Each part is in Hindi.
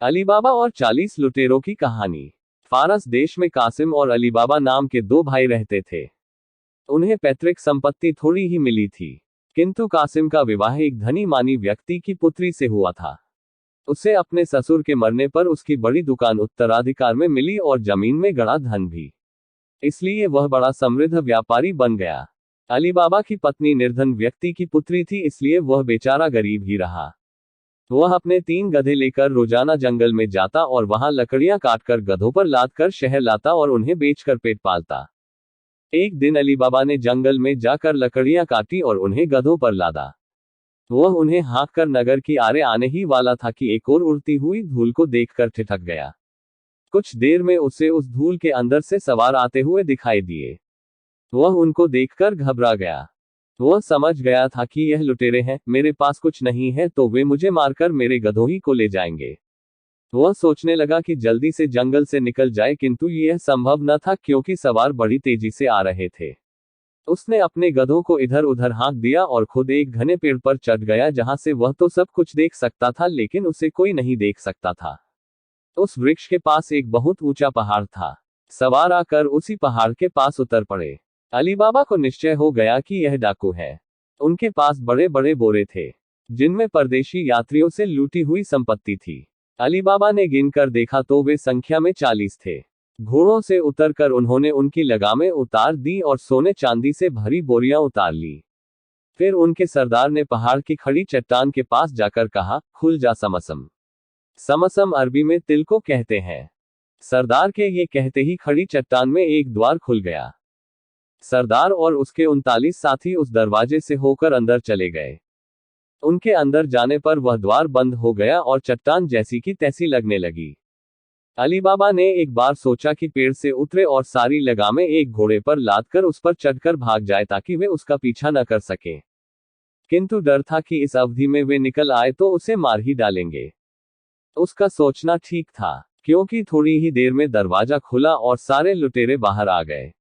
अलीबाबा और 40 लुटेरों की कहानी। फारस देश में कासिम और अलीबाबा नाम के दो भाई रहते थे। उन्हें पैतृक संपत्ति थोड़ी ही मिली थी, किंतु कासिम का विवाह एक धनी मानी व्यक्ति की पुत्री से हुआ था। उसे अपने ससुर के मरने पर उसकी बड़ी दुकान उत्तराधिकार में मिली और जमीन में गड़ा धन भी, इसलिए वह बड़ा समृद्ध व्यापारी बन गया। अलीबाबा की पत्नी निर्धन व्यक्ति की पुत्री थी, इसलिए वह बेचारा गरीब ही रहा। वह अपने 3 गधे लेकर रोजाना जंगल में जाता और वहां लकड़ियां काटकर गधों पर लाद कर शहर लाता और उन्हें बेचकर पेट पालता। एक दिन अलीबाबा ने जंगल में जाकर लकड़ियां काटी और उन्हें गधों पर लादा। वह उन्हें हाँक कर नगर की आरे आने ही वाला था कि एक और उड़ती हुई धूल को देखकर ठिठक गया। कुछ देर में उसे उस धूल के अंदर से सवार आते हुए दिखाई दिए। वह उनको देखकर घबरा गया। वह समझ गया था कि यह लुटेरे हैं, मेरे पास कुछ नहीं है तो वे मुझे मारकर मेरे गधों ही को ले जाएंगे। वह सोचने लगा कि जल्दी से जंगल से निकल जाए, किंतु यह संभव न था क्योंकि सवार बड़ी तेजी से आ रहे थे। उसने अपने गधों को इधर उधर हाँक दिया और खुद एक घने पेड़ पर चढ़ गया, जहां से वह तो सब कुछ देख सकता था लेकिन उसे कोई नहीं देख सकता था। उस वृक्ष के पास एक बहुत ऊंचा पहाड़ था। सवार आकर उसी पहाड़ के पास उतर पड़े। अलीबाबा को निश्चय हो गया कि यह डाकू है। उनके पास बड़े बड़े बोरे थे, जिनमें परदेशी यात्रियों से लूटी हुई संपत्ति थी। अलीबाबा ने गिनकर देखा तो वे संख्या में 40 थे। घोड़ों से उतरकर उन्होंने उनकी लगामें उतार दी और सोने चांदी से भरी बोरियां उतार ली। फिर उनके सरदार ने पहाड़ की खड़ी चट्टान के पास जाकर कहा, खुल जा समसम। समसम अरबी में तिल को कहते हैं। सरदार के ये कहते ही खड़ी चट्टान में एक द्वार खुल गया। सरदार और उसके 39 साथी उस दरवाजे से होकर अंदर चले गए। उनके अंदर जाने पर वह द्वार बंद हो गया और चट्टान जैसी की तैसी लगने लगी। अलीबाबा ने एक बार सोचा कि पेड़ से उतरे और सारी लगामें एक घोड़े पर लादकर उस पर चढ़कर भाग जाए ताकि वे उसका पीछा न कर सकें। किंतु डर था कि इस अवधि में वे निकल आए तो उसे मार ही डालेंगे। उसका सोचना ठीक था, क्योंकि थोड़ी ही देर में दरवाजा खुला और सारे लुटेरे बाहर आ गए।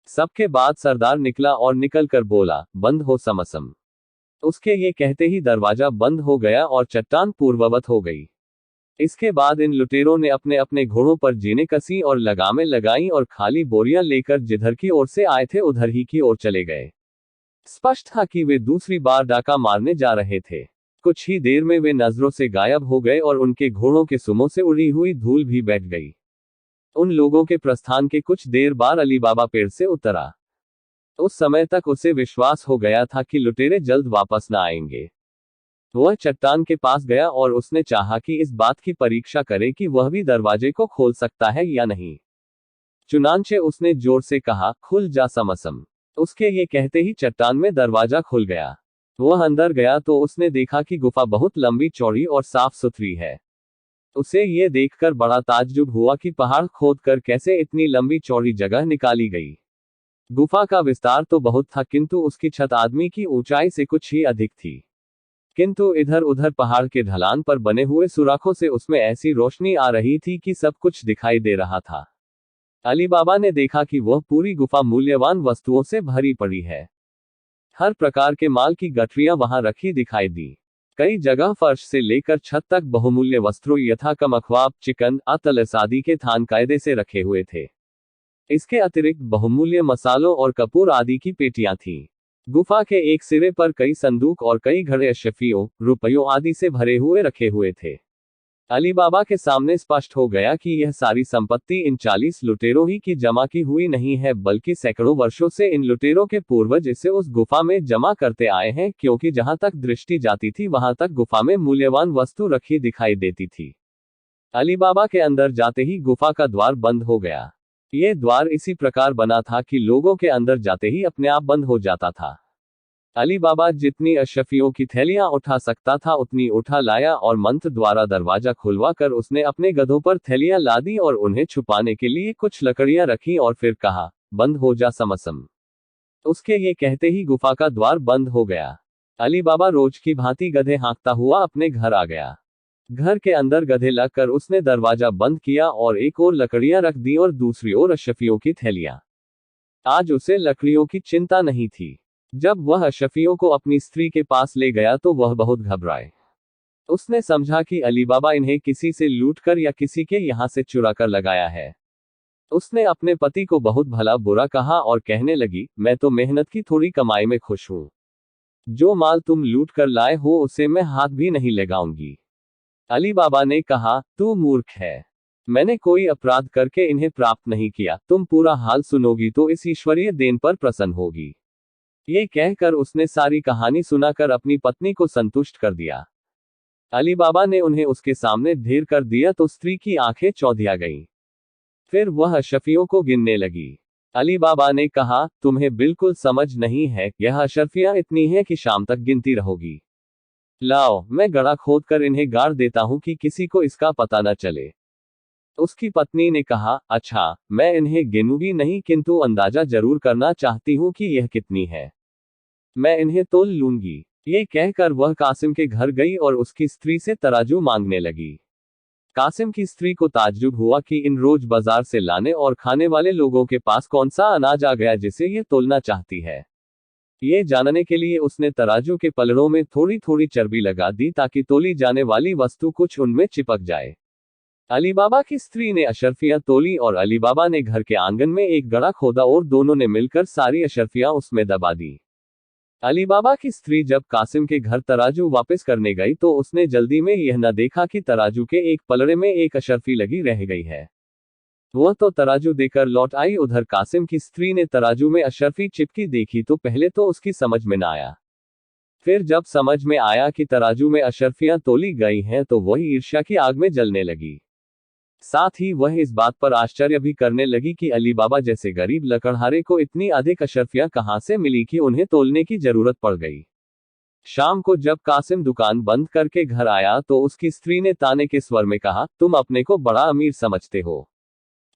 सबके बाद सरदार निकला और निकलकर बोला, बंद हो समसम। उसके ये कहते ही दरवाजा बंद हो गया और चट्टान पूर्ववत हो गई। इसके बाद इन लुटेरों ने अपने अपने घोड़ों पर जीने कसी और लगामें लगाई और खाली बोरियां लेकर जिधर की ओर से आए थे उधर ही की ओर चले गए। स्पष्ट था कि वे दूसरी बार डाका मारने जा रहे थे। कुछ ही देर में वे नजरों से गायब हो गए और उनके घोड़ों के सुमों से उड़ी हुई धूल भी बैठ गई। उन लोगों के प्रस्थान के कुछ देर बाद अलीबाबा पेड़ से उतरा। उस समय तक उसे विश्वास हो गया था कि लुटेरे जल्द वापस न आएंगे। वह चट्टान के पास गया और उसने चाहा कि इस बात की परीक्षा करे कि वह भी दरवाजे को खोल सकता है या नहीं। चुनांचे उसने जोर से कहा, खुल जा समसम। उसके ये कहते ही चट्टान में दरवाजा खुल गया। वह अंदर गया तो उसने देखा कि गुफा बहुत लंबी चौड़ी और साफ सुथरी है। उसे ये देखकर बड़ा ताज्जुब हुआ कि पहाड़ खोदकर कैसे इतनी लंबी चौड़ी जगह निकाली गई। गुफा का विस्तार तो बहुत था, किंतु उसकी छत आदमी की ऊंचाई से कुछ ही अधिक थी। किंतु इधर उधर पहाड़ के ढलान पर बने हुए सुराखों से उसमें ऐसी रोशनी आ रही थी कि सब कुछ दिखाई दे रहा था। अलीबाबा ने देखा कि वह पूरी गुफा मूल्यवान वस्तुओं से भरी पड़ी है। हर प्रकार के माल की गठरियां वहां रखी दिखाई दी। कई जगह फर्श से लेकर छत तक बहुमूल्य वस्त्रों यथा कमखवाब, चिकन, अतलस आदि के थान कायदे से रखे हुए थे। इसके अतिरिक्त बहुमूल्य मसालों और कपूर आदि की पेटियां थीं। गुफा के एक सिरे पर कई संदूक और कई घड़े अशफियों, रुपयों आदि से भरे हुए रखे हुए थे। अलीबाबा के सामने स्पष्ट हो गया कि यह सारी संपत्ति इन 40 लुटेरों ही की जमा की हुई नहीं है, बल्कि सैकड़ों वर्षों से इन लुटेरों के पूर्वज इसे उस गुफा में जमा करते आए हैं, क्योंकि जहां तक दृष्टि जाती थी वहां तक गुफा में मूल्यवान वस्तु रखी दिखाई देती थी। अलीबाबा के अंदर जाते ही गुफा का द्वार बंद हो गया। यह द्वार इसी प्रकार बना था कि लोगों के अंदर जाते ही अपने आप बंद हो जाता था। अलीबाबा जितनी अशफियों की थैलियां उठा सकता था उतनी उठा लाया और मंत्र द्वारा दरवाजा खुलवा कर उसने अपने गधों पर थैलियां लादी और उन्हें छुपाने के लिए कुछ लकड़ियां रखी और फिर कहा, बंद हो जा समसम। उसके ये कहते ही गुफा का द्वार बंद हो गया। अलीबाबा रोज की भांति गधे हाँकता हुआ अपने घर आ गया। घर के अंदर गधे लगकर उसने दरवाजा बंद किया और एक ओर लकड़ियां रख दी और दूसरी ओर अशफियों की थैलियां। आज उसे लकड़ियों की चिंता नहीं थी। जब वह अशफियों को अपनी स्त्री के पास ले गया तो वह बहुत घबराए। उसने समझा कि अली बाबा इन्हें किसी से लूटकर या किसी के यहाँ से चुरा कर लगाया है। उसने अपने पति को बहुत भला बुरा कहा और कहने लगी, मैं तो मेहनत की थोड़ी कमाई में खुश हूं। जो माल तुम लूट कर लाए हो उसे मैं हाथ भी नहीं लगाऊंगी। अली बाबा ने कहा, तू मूर्ख है। मैंने कोई अपराध करके इन्हें प्राप्त नहीं किया। तुम पूरा हाल सुनोगी तो इस ईश्वरीय देन पर प्रसन्न होगी। ये कहकर उसने सारी कहानी सुनाकर अपनी पत्नी को संतुष्ट कर दिया। अली बाबा ने उन्हें उसके सामने ढेर कर दिया तो स्त्री की आंखें चौंधिया गईं। फिर वह अशरफियों को गिनने लगी। अली बाबा ने कहा, तुम्हें बिल्कुल समझ नहीं है, यह अशरफियां इतनी हैं कि शाम तक गिनती रहोगी। लाओ, मैं गड्ढा खोद कर इन्हें गाड़ देता हूं कि किसी को इसका पता न चले। उसकी पत्नी ने कहा, अच्छा, मैं इन्हें गिनूंगी नहीं किंतु अंदाजा जरूर करना चाहती हूं कि यह कितनी है। मैं इन्हें तोल लूंगी। ये कहकर वह कासिम के घर गई और उसकी स्त्री से तराजू मांगने लगी। कासिम की स्त्री को ताज्जुब हुआ कि इन रोज बाजार से लाने और खाने वाले लोगों के पास कौन सा अनाज आ गया जिसे ये तोलना चाहती है। ये जानने के लिए उसने तराजू के पलड़ों में थोड़ी थोड़ी चर्बी लगा दी ताकि तोली जाने वाली वस्तु कुछ उनमें चिपक जाए। अली बाबा की स्त्री ने अशरफियां तोली और अली बाबा ने घर के आंगन में एक गड्ढा खोदा और दोनों ने मिलकर सारी अशरफियां उसमें दबा दी। अली बाबा की स्त्री जब कासिम के घर तराजू वापस करने गई तो उसने जल्दी में यह न देखा कि तराजू के एक पलड़े में एक अशरफी लगी रह गई है। वह तो तराजू देकर लौट आई। उधर कासिम की स्त्री ने तराजू में अशरफी चिपकी देखी तो पहले तो उसकी समझ में न आया। फिर जब समझ में आया कि तराजू में अशरफियां तोली गई हैं तो वही ईर्ष्या की आग में जलने लगी। साथ ही वह इस बात पर आश्चर्य भी करने लगी कि अली बाबा जैसे गरीब लकड़हारे को इतनी अधिक अशरफियां कहां से मिली कि उन्हें तोलने की जरूरत पड़ गई। शाम को जब कासिम दुकान बंद करके घर आया तो उसकी स्त्री ने ताने के स्वर में कहा, तुम अपने को बड़ा अमीर समझते हो।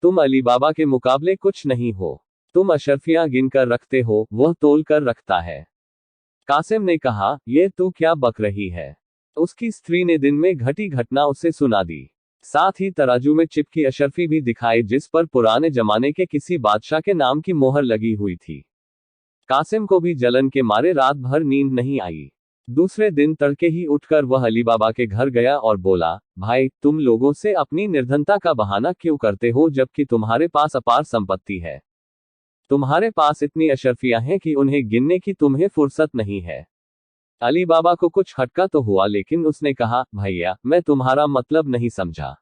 तुम अली बाबा के मुकाबले कुछ नहीं हो। तुम अशरफियां गिन कर रखते हो, वह तोल कर रखता है। कासिम ने कहा, ये तू क्या बक रही है। उसकी स्त्री ने दिन में घटी घटना उसे सुना दी। साथ ही तराजू में चिपकी अशरफी भी दिखाई जिस पर पुराने जमाने के किसी बादशाह के नाम की मोहर लगी हुई थी। कासिम को भी जलन के मारे रात भर नींद नहीं आई। दूसरे दिन तड़के ही उठकर वह अली बाबा के घर गया और बोला, भाई, तुम लोगों से अपनी निर्धनता का बहाना क्यों करते हो जबकि तुम्हारे पास अपार संपत्ति है। तुम्हारे पास इतनी अशरफियां हैं कि उन्हें गिनने की तुम्हें फुर्सत नहीं है। अली बाबा को कुछ खटका तो हुआ लेकिन उसने कहा, भैया, मैं तुम्हारा मतलब नहीं समझा।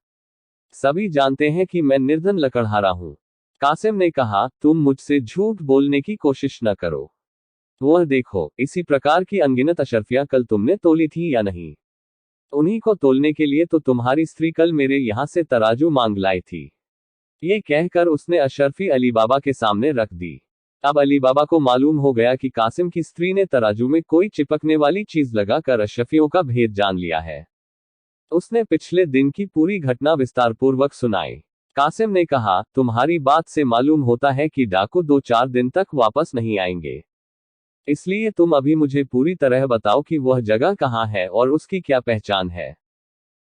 सभी जानते हैं कि मैं निर्धन लकड़हारा हूं। कासिम ने कहा, तुम मुझसे झूठ बोलने की कोशिश न करो। वह देखो, इसी प्रकार की अनगिनत अशरफियां कल तुमने तोली थी या नहीं। उन्हीं को तोलने के लिए तो तुम्हारी स्त्री कल मेरे यहां से तराजू मांग लाई थी। ये कहकर उसने अशरफी अली बाबा के सामने रख दी। अब अली बाबा को मालूम हो गया कि कासिम की स्त्री ने तराजू में कोई चिपकने वाली चीज लगाकर अशरफियों का भेद जान लिया है। उसने पिछले दिन की पूरी घटना विस्तारपूर्वक सुनाई। कासिम ने कहा, तुम्हारी बात से मालूम होता है कि डाकू 2-4 दिन तक वापस नहीं आएंगे। इसलिए तुम अभी मुझे पूरी तरह बताओ कि वह जगह कहाँ है और उसकी क्या पहचान है।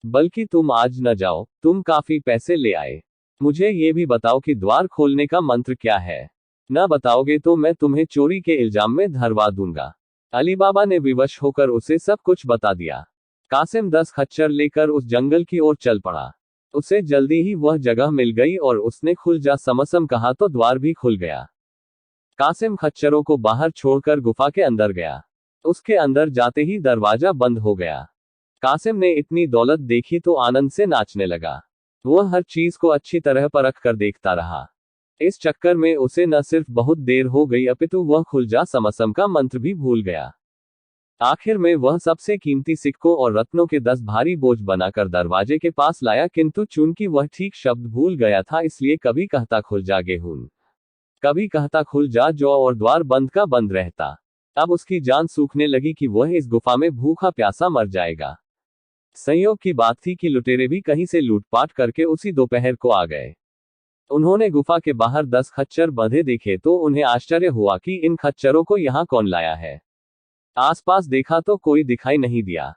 बल्कि तुम आज न जाओ, तुम काफी पैसे ले आए। मुझे ये भी बताओ कि द्वार खोलने का मंत्र क्या है। न बताओगे तो मैं तुम्हें चोरी के इल्जाम में धरवा दूंगा। अली बाबा ने विवश होकर उसे सब कुछ बता दिया। कासिम 10 खच्चर लेकर उस जंगल की ओर चल पड़ा। उसे जल्दी ही वह जगह मिल गई और उसने खुल जा समसम कहा तो द्वार भी खुल गया। कासिम खच्चरों को बाहर छोड़कर गुफा के अंदर गया। उसके अंदर जाते ही दरवाजा बंद हो गया। कासिम ने इतनी दौलत देखी तो आनंद से नाचने लगा। वह हर चीज को अच्छी तरह परख कर देखता रहा। इस चक्कर में उसे न सिर्फ बहुत देर हो गई अपितु वह खुल जा समसम का मंत्र भी भूल गया। आखिर में वह सबसे कीमती सिक्कों और रत्नों के 10 भारी बोझ बनाकर दरवाजे के पास लाया किंतु चूंकि वह ठीक शब्द भूल गया था इसलिए कभी कहता खुल जा गेहूं, कभी कहता खुल जा जौ और द्वार बंद का बंद रहता। अब उसकी जान सूखने लगी कि वह इस गुफा में भूखा प्यासा मर जाएगा। संयोग की बात थी कि लुटेरे भी कहीं से लूटपाट करके उसी दोपहर को आ गए। उन्होंने गुफा के बाहर 10 खच्चर बंधे देखे तो उन्हें आश्चर्य हुआ कि इन खच्चरों को यहाँ कौन लाया है। आसपास देखा तो कोई दिखाई नहीं दिया।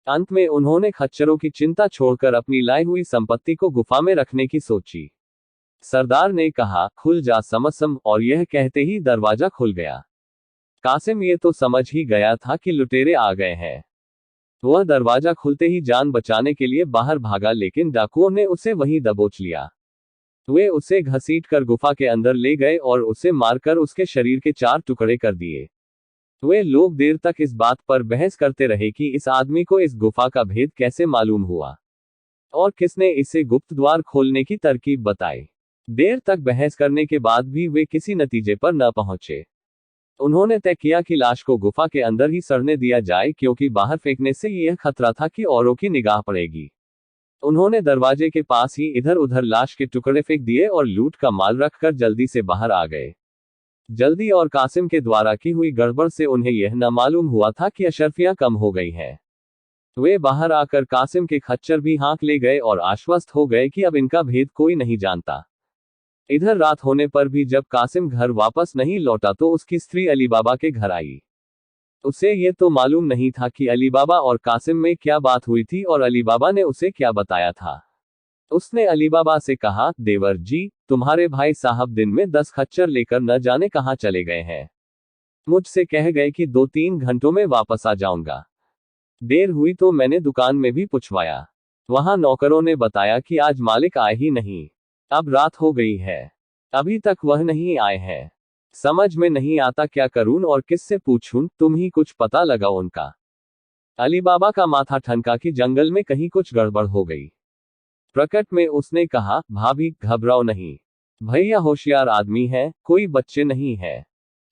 अंत में उन्होंने खच्चरों की चिंता छोड़कर अपनी लाई हुई संपत्ति को गुफा में रखने की सोची। सरदार ने कहा, खुल जा समसम, और यह कहते ही दरवाजा खुल गया। कासिम ये तो समझ ही गया था कि लुटेरे आ गए हैं। वह दरवाजा खुलते ही जान बचाने के लिए बाहर भागा, लेकिन डाकुओं ने उसे वहीं दबोच लिया। वे उसे घसीट कर गुफा के अंदर ले गए और उसे मारकर उसके शरीर के 4 टुकड़े कर दिए। वे लोग देर तक इस बात पर बहस करते रहे कि इस आदमी को इस गुफा का भेद कैसे मालूम हुआ और किसने इसे गुप्त द्वार खोलने की तरकीब बताई। देर तक बहस करने के बाद भी वे किसी नतीजे पर न पहुंचे। उन्होंने तय किया कि लाश को गुफा के अंदर ही सड़ने दिया जाए, क्योंकि बाहर फेंकने से यह खतरा था कि औरों की निगाह पड़ेगी। उन्होंने दरवाजे के पास ही इधर उधर लाश के टुकड़े फेंक दिए और लूट का माल रखकर जल्दी से बाहर आ गए। जल्दी और कासिम के द्वारा की हुई गड़बड़ से उन्हें यह न मालूम हुआ था कि अशरफियां कम हो गई हैं। वे बाहर आकर कासिम के खच्चर भी हाँक ले गए और आश्वस्त हो गए कि अब इनका भेद कोई नहीं जानता। इधर रात होने पर भी जब कासिम घर वापस नहीं लौटा तो उसकी स्त्री अलीबाबा के घर आई। उसे ये तो मालूम नहीं था कि अलीबाबा और कासिम में क्या बात हुई थी और अलीबाबा ने उसे क्या बताया था। उसने अलीबाबा से कहा, देवर जी, तुम्हारे भाई साहब दिन में 10 खच्चर लेकर न जाने कहां चले गए हैं। मुझसे कह गए कि 2-3 घंटों में वापस आ जाऊंगा। देर हुई तो मैंने दुकान में भी पूछवाया। वहां नौकरों ने बताया कि आज मालिक आए ही नहीं। अब रात हो गई है, अभी तक वह नहीं आए हैं। समझ में नहीं आता क्या करूं और किससे पूछूं, तुम ही कुछ पता लगाओ उनका। अलीबाबा का माथा ठनका कि जंगल में कहीं कुछ गड़बड़ हो गई। प्रकट में उसने कहा, भाभी घबराओ नहीं, भैया होशियार आदमी है, कोई बच्चे नहीं है,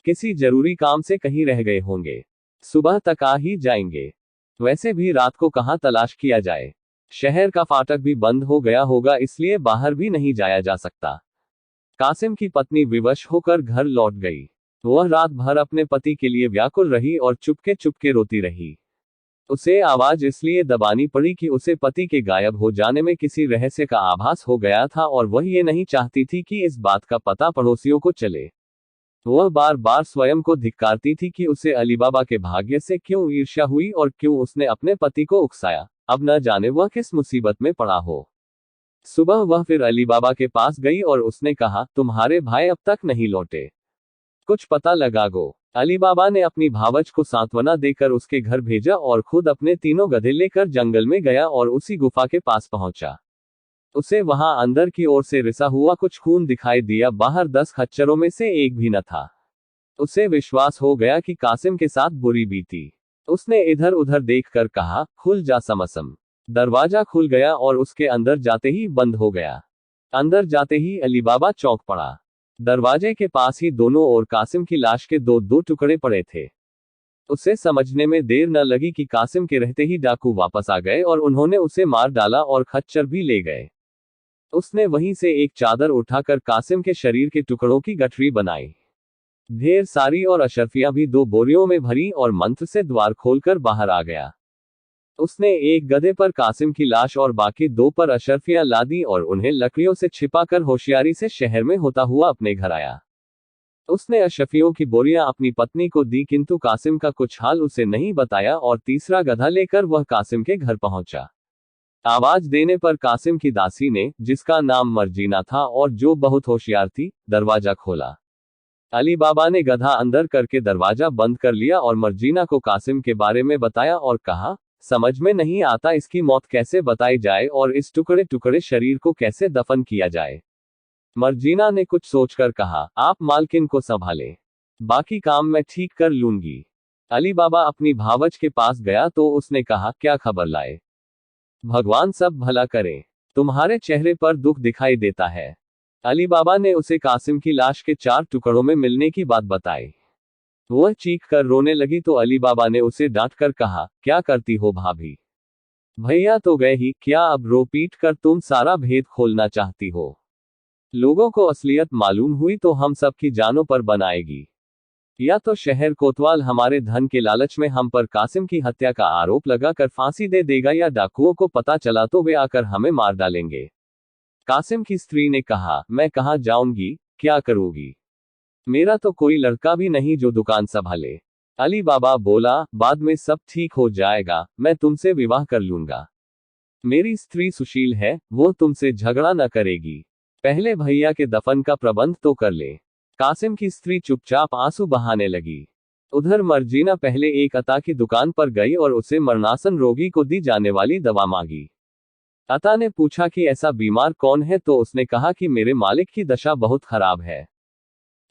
किसी जरूरी काम से कहीं रह गए होंगे, सुबह तक आ ही जाएंगे। वैसे भी रात को कहां तलाश किया जाए, शहर का फाटक भी बंद हो गया होगा, इसलिए बाहर भी नहीं जाया जा सकता। कासिम की पत्नी विवश होकर घर लौट गई। वह रात भर अपने पति के लिए व्याकुल रही और चुपके चुपके रोती रही। उसे आवाज इसलिए दबानी पड़ी कि उसे पति के गायब हो जाने में किसी रहस्य का आभास हो गया था और वह ये नहीं चाहती थी कि इस बात का पता पड़ोसियों को चले। वह बार बार स्वयं को धिक्कारती थी कि उसे अलीबाबा के भाग्य से क्यों ईर्ष्या हुई और क्यों उसने अपने पति को उकसाया। अब न जाने वह किस मुसीबत में पड़ा हो। सुबह वह फिर अलीबाबा के पास गई और उसने कहा, तुम्हारे भाई अब तक नहीं लौटे, कुछ पता लगा गो। अलीबाबा ने अपनी भावज को सांत्वना देकर उसके घर भेजा और खुद अपने 3 गधे लेकर जंगल में गया और उसी गुफा के पास पहुंचा। उसे वहां अंदर की ओर से रिसा हुआ कुछ खून दिखाई दिया, बाहर 10 खच्चरों में से एक भी न था। उसे विश्वास हो गया कि कासिम के साथ बुरी बीती। उसने इधर उधर देखकर कहा, खुल जा समसम। दरवाजा खुल गया और उसके अंदर जाते ही बंद हो गया। अंदर जाते ही अलीबाबा चौंक पड़ा। दरवाजे के पास ही दोनों ओर कासिम की लाश के 2-2 टुकड़े पड़े थे। उसे समझने में देर न लगी कि कासिम के रहते ही डाकू वापस आ गए और उन्होंने उसे मार डाला और खच्चर भी ले गए। उसने वहीं से एक चादर उठाकर कासिम के शरीर के टुकड़ों की गठरी बनाई, ढेर सारी, और अशरफियां भी 2 बोरियों में भरी और मंत्र से द्वार खोलकर बाहर आ गया। उसने एक गधे पर कासिम की लाश और बाकी 2 पर अशरफियां लादी और उन्हें लकड़ियों से छिपाकर होशियारी से शहर में होता हुआ अपने घर आया। उसने अशरफियों की बोरियां अपनी पत्नी को दी, किंतु कासिम का कुछ हाल उसे नहीं बताया और तीसरा गधा लेकर वह कासिम के घर पहुंचा। आवाज देने पर कासिम की दासी ने, जिसका नाम मर्जीना था और जो बहुत होशियार थी, दरवाजा खोला। अलीबाबा ने गधा अंदर करके दरवाजा बंद कर लिया और मर्जीना को कासिम के बारे में बताया और कहा, समझ में नहीं आता इसकी मौत कैसे बताई जाए और इस टुकड़े टुकड़े शरीर को कैसे दफन किया जाए। मर्जीना ने कुछ सोचकर कहा, आप मालकिन को संभाले, बाकी काम मैं ठीक कर लूंगी। अलीबाबा अपनी भावज के पास गया तो उसने कहा, क्या खबर लाए? भगवान सब भला करे, तुम्हारे चेहरे पर दुख दिखाई देता है। अलीबाबा ने उसे कासिम की लाश के 4 टुकड़ों में मिलने की बात बताई। वह चीख कर रोने लगी तो अलीबाबा ने उसे डांट कर कहा, क्या करती हो भाभी, भैया तो गए ही, क्या अब रो पीट कर तुम सारा भेद खोलना चाहती हो? लोगों को असलियत मालूम हुई तो हम सबकी जानों पर बनाएगी। या तो शहर कोतवाल हमारे धन के लालच में हम पर कासिम की हत्या का आरोप लगाकर फांसी दे देगा, या डाकुओं को पता चला तो वे आकर हमें मार डालेंगे। कासिम की स्त्री ने कहा, मैं कहां जाऊंगी, क्या करूंगी? मेरा तो कोई लड़का भी नहीं जो दुकान संभाले। अली बाबा बोला, बाद में सब ठीक हो जाएगा, मैं तुमसे विवाह कर लूंगा। मेरी स्त्री सुशील है, वो तुमसे झगड़ा न करेगी। पहले भैया के दफन का प्रबंध तो कर ले। कासिम की स्त्री चुपचाप आंसू बहाने लगी। उधर मर्जीना पहले एक अता की दुकान पर गई और उसे मरणासन रोगी को दी जाने वाली दवा मांगी। अता ने पूछा कि ऐसा बीमार कौन है, तो उसने कहा कि मेरे मालिक की दशा बहुत खराब है।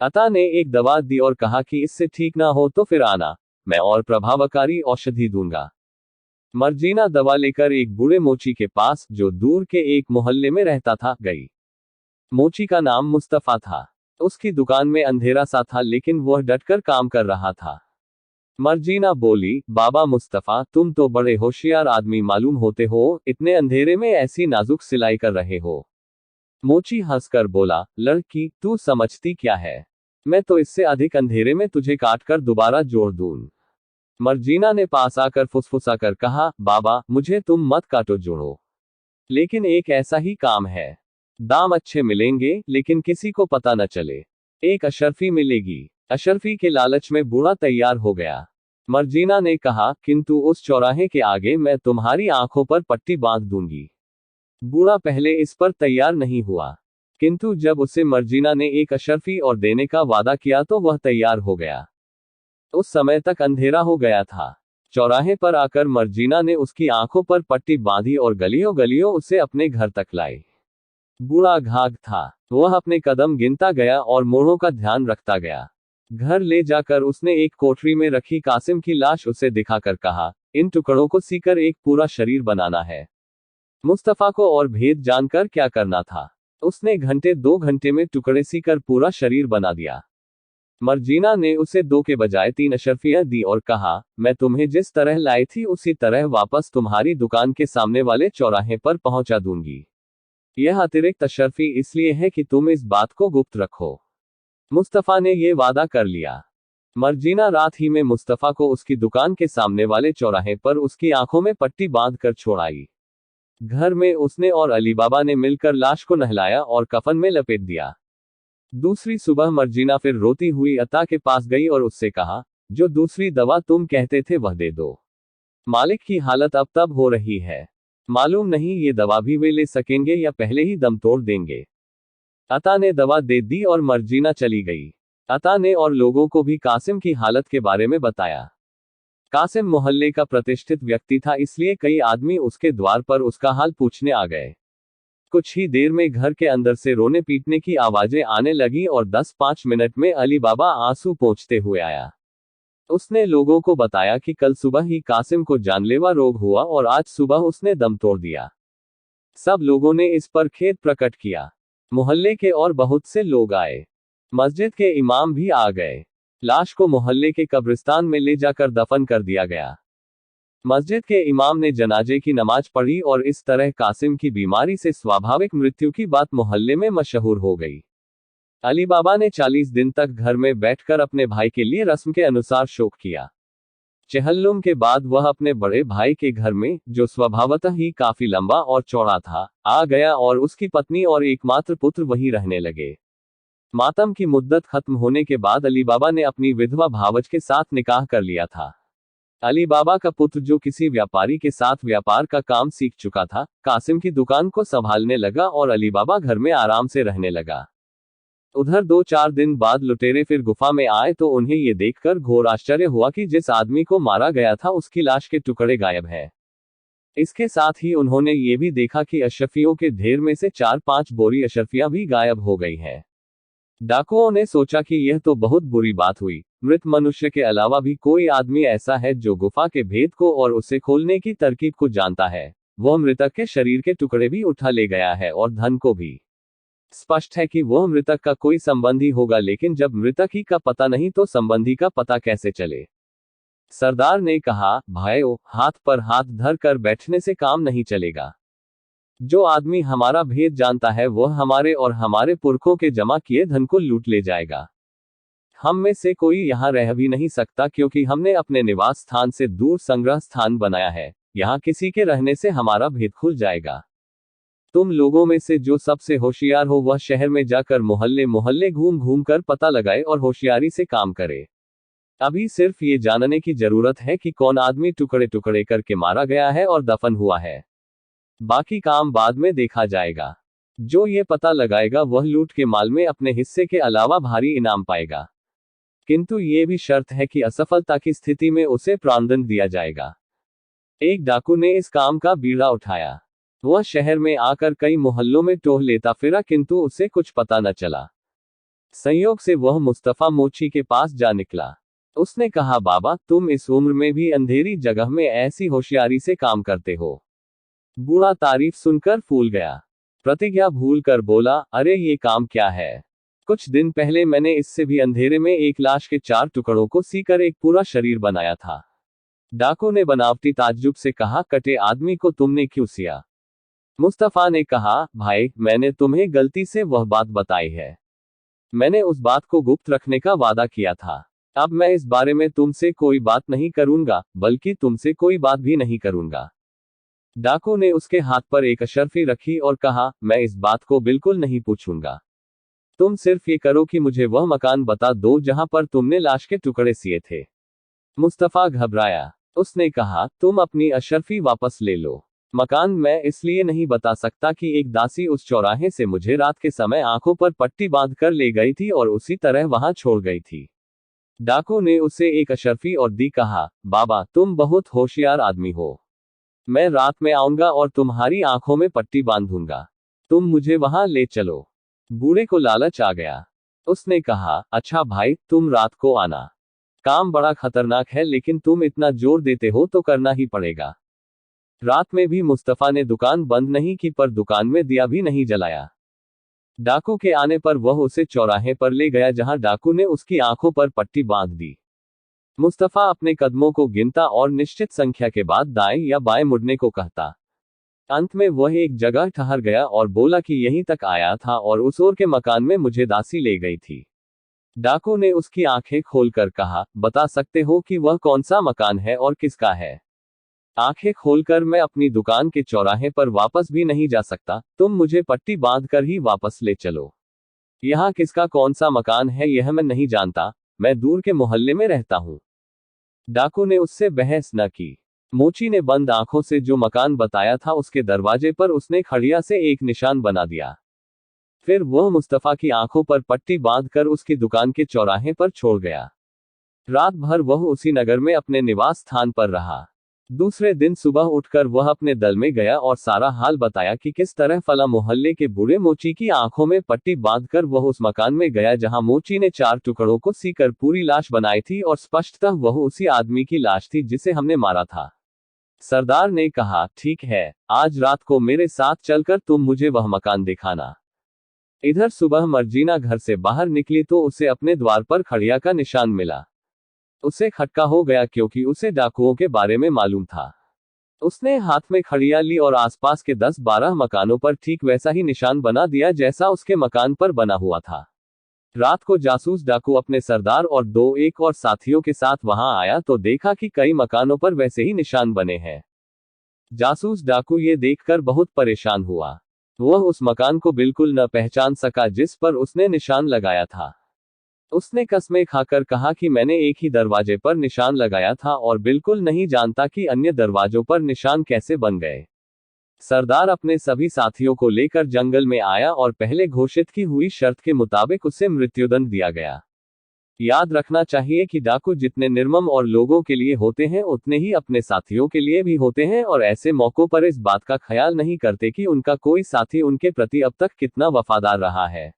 अता ने एक दवा दी और कहा कि इससे ठीक ना हो तो फिर आना, मैं और प्रभावकारी औषधि दूंगा। मर्जीना दवा लेकर एक बूढ़े मोची के पास, जो दूर के एक मोहल्ले में रहता था, गई। मोची का नाम मुस्तफा था। उसकी दुकान में अंधेरा सा था, लेकिन वह डटकर काम कर रहा था। मर्जीना बोली, बाबा मुस्तफा, तुम तो बड़े होशियार आदमी मालूम होते हो, इतने अंधेरे में ऐसी नाजुक सिलाई कर रहे हो। मोची हंसकर बोला, लड़की, तू समझती क्या है, मैं तो इससे अधिक अंधेरे में तुझे काटकर दोबारा जोड़ दूं। मर्जीना ने पास आकर फुसफुसाकर कहा, बाबा, मुझे तुम मत काटो, जोड़ो, लेकिन एक ऐसा ही काम है। दाम अच्छे मिलेंगे, लेकिन किसी को पता न चले। एक अशर्फी मिलेगी। अशर्फी के लालच में बूढ़ा तैयार हो गया। मर्जीना ने कहा, किंतु उस चौराहे के आगे मैं तुम्हारी आंखों पर पट्टी बांध दूंगी। बूढ़ा पहले इस पर तैयार नहीं हुआ, किंतु जब उसे मर्जीना ने एक अशर्फी और देने का वादा किया तो वह तैयार हो गया। उस समय तक अंधेरा हो गया था। चौराहे पर आकर मर्जीना ने उसकी आंखों पर पट्टी बांधी और गलियों गलियों उसे अपने घर तक लाई। बूढ़ा घाघ था। वह अपने कदम गिनता गया और मोड़ों का ध्यान रखता गया। घर ले जाकर उसने एक कोठरी में रखी कासिम की लाश उसे दिखाकर कहा, इन टुकड़ों को सीकर एक पूरा शरीर बनाना है। मुस्तफा को और भेद जानकर क्या करना था। उसने घंटे 2 घंटे में टुकड़े सीकर पूरा शरीर बना दिया। मर्जीना ने उसे 2 के बजाय 3 अशर्फियां दी और कहा, मैं तुम्हें जिस तरह लाई थी उसी तरह वापस तुम्हारी दुकान के सामने वाले चौराहे पर पहुंचा दूंगी। यह अतिरिक्त अशर्फी इसलिए है कि तुम इस बात को गुप्त रखो। मुस्तफा ने यह वादा कर लिया। मर्जीना रात ही में मुस्तफा को उसकी दुकान के सामने वाले चौराहे पर उसकी आंखों में पट्टी बांध कर छोड़ आई। घर में उसने और अली बाबा ने मिलकर लाश को नहलाया और कफन में लपेट दिया। दूसरी सुबह मर्जीना फिर रोती हुई अता के पास गई और उससे कहा, जो दूसरी दवा तुम कहते थे वह दे दो। मालिक की हालत अब तब हो रही है, मालूम नहीं ये दवा भी वे ले सकेंगे या पहले ही दम तोड़ देंगे। अता ने दवा दे दी और मर्जीना चली गई। अता ने और लोगों को भी कासिम की हालत के बारे में बताया। कासिम मोहल्ले का प्रतिष्ठित व्यक्ति था, इसलिए कई आदमी उसके द्वार पर उसका हाल पूछने आ गए। कुछ ही देर में घर के अंदर से रोने पीटने की आवाजें आने लगी और 10-5 मिनट में अली बाबा आंसू पोंछते हुए आया। उसने लोगों को बताया कि कल सुबह ही कासिम को जानलेवा रोग हुआ और आज सुबह उसने दम तोड़ दिया। सब लोगों ने इस पर खेद प्रकट किया। मोहल्ले के और बहुत से लोग आए। मस्जिद के इमाम भी आ गए। लाश को मोहल्ले के कब्रिस्तान में ले जाकर दफन कर दिया गया। मस्जिद के इमाम ने जनाजे की नमाज पढ़ी और इस तरह कासिम की बीमारी से स्वाभाविक मृत्यु की बात मोहल्ले में मशहूर हो गई। अली बाबा ने 40 दिन तक घर में बैठकर अपने भाई के लिए रस्म के अनुसार शोक किया। चहल्लुम के बाद वह अपने बड़े भाई के घर में, जो स्वभावतः ही काफी लंबा और चौड़ा था, आ गया और उसकी पत्नी और एकमात्र पुत्र वहीं रहने लगे। मातम की मुद्दत खत्म होने के बाद अली बाबा ने अपनी विधवा भावज के साथ निकाह कर लिया था। अली बाबा का पुत्र, जो किसी व्यापारी के साथ व्यापार का काम सीख चुका था, कासिम की दुकान को संभालने लगा और अली बाबा घर में आराम से रहने लगा। उधर 2-4 दिन बाद लुटेरे फिर गुफा में आए तो उन्हें ये देखकर घोर आश्चर्य हुआ कि जिस आदमी को मारा गया था उसकी लाश के टुकड़े गायब हैं। इसके साथ ही उन्होंने ये भी देखा कि अशरफियों के ढेर में से 4-5 बोरी अशरफियां भी गायब हो गई हैं। डाकुओं ने सोचा कि यह तो बहुत बुरी बात हुई। मृत मनुष्य के अलावा भी कोई आदमी ऐसा है जो गुफा के भेद को और उसे खोलने की तरकीब को जानता है। वह मृतक के शरीर के टुकड़े भी उठा ले गया है और धन को भी। स्पष्ट है कि वह मृतक का कोई संबंधी होगा, लेकिन जब मृतक ही का पता नहीं तो संबंधी का पता कैसे चले। सरदार ने कहा, भाइयों, हाथ पर हाथ धर कर बैठने से काम नहीं चलेगा। जो आदमी हमारा भेद जानता है वह हमारे और हमारे पुरखों के जमा किए धन को लूट ले जाएगा। हम में से कोई यहाँ रह भी नहीं सकता, क्योंकि हमने अपने निवास स्थान से दूर संग्रह स्थान बनाया है। यहाँ किसी के रहने से हमारा भेद खुल जाएगा। तुम लोगों में से जो सबसे होशियार हो वह शहर में जाकर मोहल्ले मोहल्ले घूम घूम कर पता लगाए और होशियारी से काम करे। अभी सिर्फ ये जानने की जरूरत है कि कौन आदमी टुकड़े टुकड़े करके मारा गया है और दफन हुआ है। बाकी काम बाद में देखा जाएगा। जो ये पता लगाएगा वह लूट के माल में अपने हिस्से के अलावा भारी इनाम पाएगा। किंतु ये भी शर्त है कि असफलता की स्थिति में उसे प्राणदंड दिया जाएगा। एक डाकू ने इस काम का बीड़ा उठाया। वह शहर में आकर कई मोहल्लों में टोह लेता फिरा, किंतु उसे कुछ पता न चला। संयोग से वह मुस्तफा मोची के पास जा निकला। उसने कहा, बाबा, तुम इस उम्र में भी अंधेरी जगह में ऐसी होशियारी से काम करते हो। बूढ़ा तारीफ सुनकर फूल गया। प्रतिज्ञा भूल कर बोला, अरे ये काम क्या है? कुछ दिन पहले मैंने इससे भी अंधेरे में एक लाश के 4 टुकड़ों को सीकर एक पूरा शरीर बनाया था। डाकू ने बनावटी ताज्जुब से कहा, कटे आदमी को तुमने क्यों सिया? मुस्तफा ने कहा, भाई, मैंने तुम्हें गलती से वह बात बताई है। मैंने उस बात को गुप्त रखने का वादा किया था। अब मैं इस बारे में तुमसे कोई बात नहीं करूंगा, बल्कि तुमसे कोई बात भी नहीं करूंगा। डाकू ने उसके हाथ पर एक अशर्फी रखी और कहा, मैं इस बात को बिल्कुल नहीं पूछूंगा। तुम सिर्फ ये करो कि मुझे वह मकान बता दो जहां पर तुमने लाश के टुकड़े सिए थे। मुस्तफा घबराया। उसने कहा, तुम अपनी अशर्फी वापस ले लो। मकान मैं इसलिए नहीं बता सकता कि एक दासी उस चौराहे से मुझे रात के समय आंखों पर पट्टी बांधकर ले गई थी और उसी तरह वहां छोड़ गई थी। डाकू ने उसे एक अशर्फी और दी। कहा, बाबा, तुम बहुत होशियार आदमी हो। मैं रात में आऊंगा और तुम्हारी आंखों में पट्टी बांधूंगा। तुम मुझे वहां ले चलो। बूढ़े को लालच आ गया। उसने कहा, अच्छा भाई, तुम रात को आना। काम बड़ा खतरनाक है, लेकिन तुम इतना जोर देते हो तो करना ही पड़ेगा। रात में भी मुस्तफा ने दुकान बंद नहीं की, पर दुकान में दिया भी नहीं जलाया। डाकू के आने पर वह उसे चौराहे पर ले गया, जहां डाकू ने उसकी आंखों पर पट्टी बांध दी। मुस्तफा अपने कदमों को गिनता और निश्चित संख्या के बाद दाएं या बाएं मुड़ने को कहता। अंत में वह एक जगह ठहर गया और बोला कि यहीं तक आया था और उस ओर के मकान में मुझे दासी ले गई थी। डाकू ने उसकी आंखें खोलकर कहा, बता सकते हो कि वह कौन सा मकान है और किसका है? आंखें खोलकर मैं अपनी दुकान के चौराहे पर वापस भी नहीं जा सकता। तुम मुझे पट्टी बांधकर ही वापस ले चलो। यहाँ किसका कौन सा मकान है यह मैं नहीं जानता। मैं दूर के मोहल्ले में रहता हूँ। डाकू ने उससे बहस न की। मोची ने बंद आंखों से जो मकान बताया था उसके दरवाजे पर उसने खड़िया से एक निशान बना दिया। फिर वह मुस्तफा की आंखों पर पट्टी बांधकर उसकी दुकान के चौराहे पर छोड़ गया। रात भर वह उसी नगर में अपने निवास स्थान पर रहा। दूसरे दिन सुबह उठकर वह अपने दल में गया और सारा हाल बताया कि किस तरह फला मोहल्ले के बूढ़े मोची की आंखों में पट्टी बांधकर वह उस मकान में गया जहां मोची ने 4 टुकड़ों को सीकर पूरी लाश बनाई थी और स्पष्टतः वह उसी आदमी की लाश थी जिसे हमने मारा था। सरदार ने कहा, ठीक है, आज रात को मेरे साथ चलकर तुम मुझे वह मकान दिखाना। इधर सुबह मर्जीना घर से बाहर निकली तो उसे अपने द्वार पर खड़िया का निशान मिला। उसे खटका हो गया, क्योंकि उसे डाकुओं के बारे में मालूम था। उसने हाथ में खड़िया ली और आसपास के 10-12 मकानों पर ठीक वैसा ही निशान बना दिया जैसा उसके मकान पर बना हुआ था। रात को जासूस डाकू अपने सरदार और 2-1 और साथियों के साथ वहां आया तो देखा कि कई मकानों पर वैसे ही निशान बने हैं। जासूस डाकू ये देखकर बहुत परेशान हुआ। वह उस मकान को बिल्कुल न पहचान सका जिस पर उसने निशान लगाया था। उसने कसमें खाकर कहा कि मैंने एक ही दरवाजे पर निशान लगाया था और बिल्कुल नहीं जानता कि अन्य दरवाजों पर निशान कैसे बन गए। सरदार अपने सभी साथियों को लेकर जंगल में आया और पहले घोषित की हुई शर्त के मुताबिक उसे मृत्युदंड दिया गया। याद रखना चाहिए कि डाकू जितने निर्मम और लोगों के लिए होते हैं उतने ही अपने साथियों के लिए भी होते हैं और ऐसे मौकों पर इस बात का ख्याल नहीं करते कि उनका कोई साथी उनके प्रति अब तक कितना वफादार रहा है।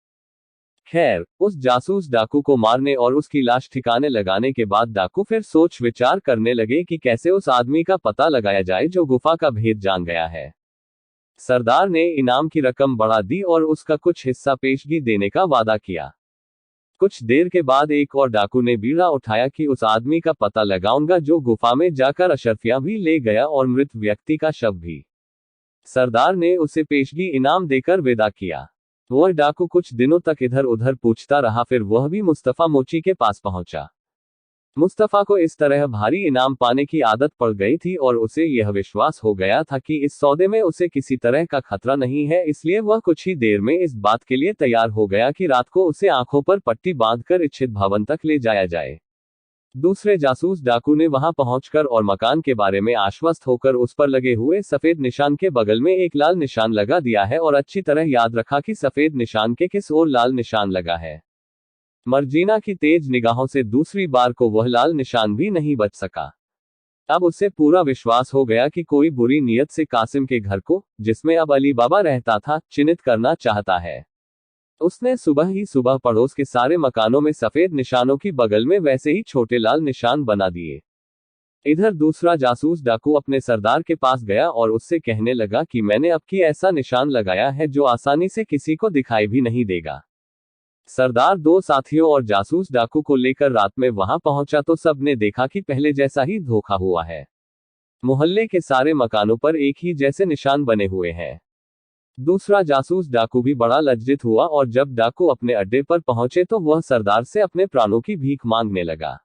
खैर, उस जासूस डाकू को मारने और उसकी लाश ठिकाने लगाने के बाद डाकू फिर सोच विचार करने लगे कि कैसे उस आदमी का पता लगाया जाए जो गुफा का भेद जान गया है। सरदार ने इनाम की रकम बढ़ा दी और उसका कुछ हिस्सा पेशगी देने का वादा किया। कुछ देर के बाद एक और डाकू ने बीड़ा उठाया कि उस आदमी का पता लगाऊंगा जो गुफा में जाकर अशर्फियां भी ले गया और मृत व्यक्ति का शव भी। सरदार ने उसे पेशगी इनाम देकर विदा किया। वह डाकू कुछ दिनों तक इधर उधर पूछता रहा, फिर वह भी मुस्तफा मोची के पास पहुंचा। मुस्तफा को इस तरह भारी इनाम पाने की आदत पड़ गई थी और उसे यह विश्वास हो गया था कि इस सौदे में उसे किसी तरह का खतरा नहीं है, इसलिए वह कुछ ही देर में इस बात के लिए तैयार हो गया कि रात को उसे आंखों पर पट्टी बांधकर इच्छित भवन तक ले जाया जाए। दूसरे जासूस डाकू ने वहां पहुंचकर और मकान के बारे में आश्वस्त होकर उस पर लगे हुए सफेद निशान के बगल में एक लाल निशान लगा दिया है और अच्छी तरह याद रखा कि सफेद निशान के किस ओर लाल निशान लगा है। मर्जीना की तेज निगाहों से दूसरी बार को वह लाल निशान भी नहीं बच सका। अब उसे पूरा विश्वास हो गया कि कोई बुरी नीयत से कासिम के घर को, जिसमें अब अली बाबा रहता था, चिन्हित करना चाहता है। उसने सुबह ही सुबह पड़ोस के सारे मकानों में सफेद निशानों की बगल में वैसे ही छोटे लाल निशान बना दिए। इधर दूसरा जासूस डाकू अपने सरदार के पास गया और उससे कहने लगा कि मैंने अब की ऐसा निशान लगाया है जो आसानी से किसी को दिखाई भी नहीं देगा। सरदार दो साथियों और जासूस डाकू को लेकर रात में वहां पहुंचा तो सबने देखा कि पहले जैसा ही धोखा हुआ है। मोहल्ले के सारे मकानों पर एक ही जैसे निशान बने हुए हैं। दूसरा जासूस डाकू भी बड़ा लज्जित हुआ और जब डाकू अपने अड्डे पर पहुंचे तो वह सरदार से अपने प्राणों की भीख मांगने लगा।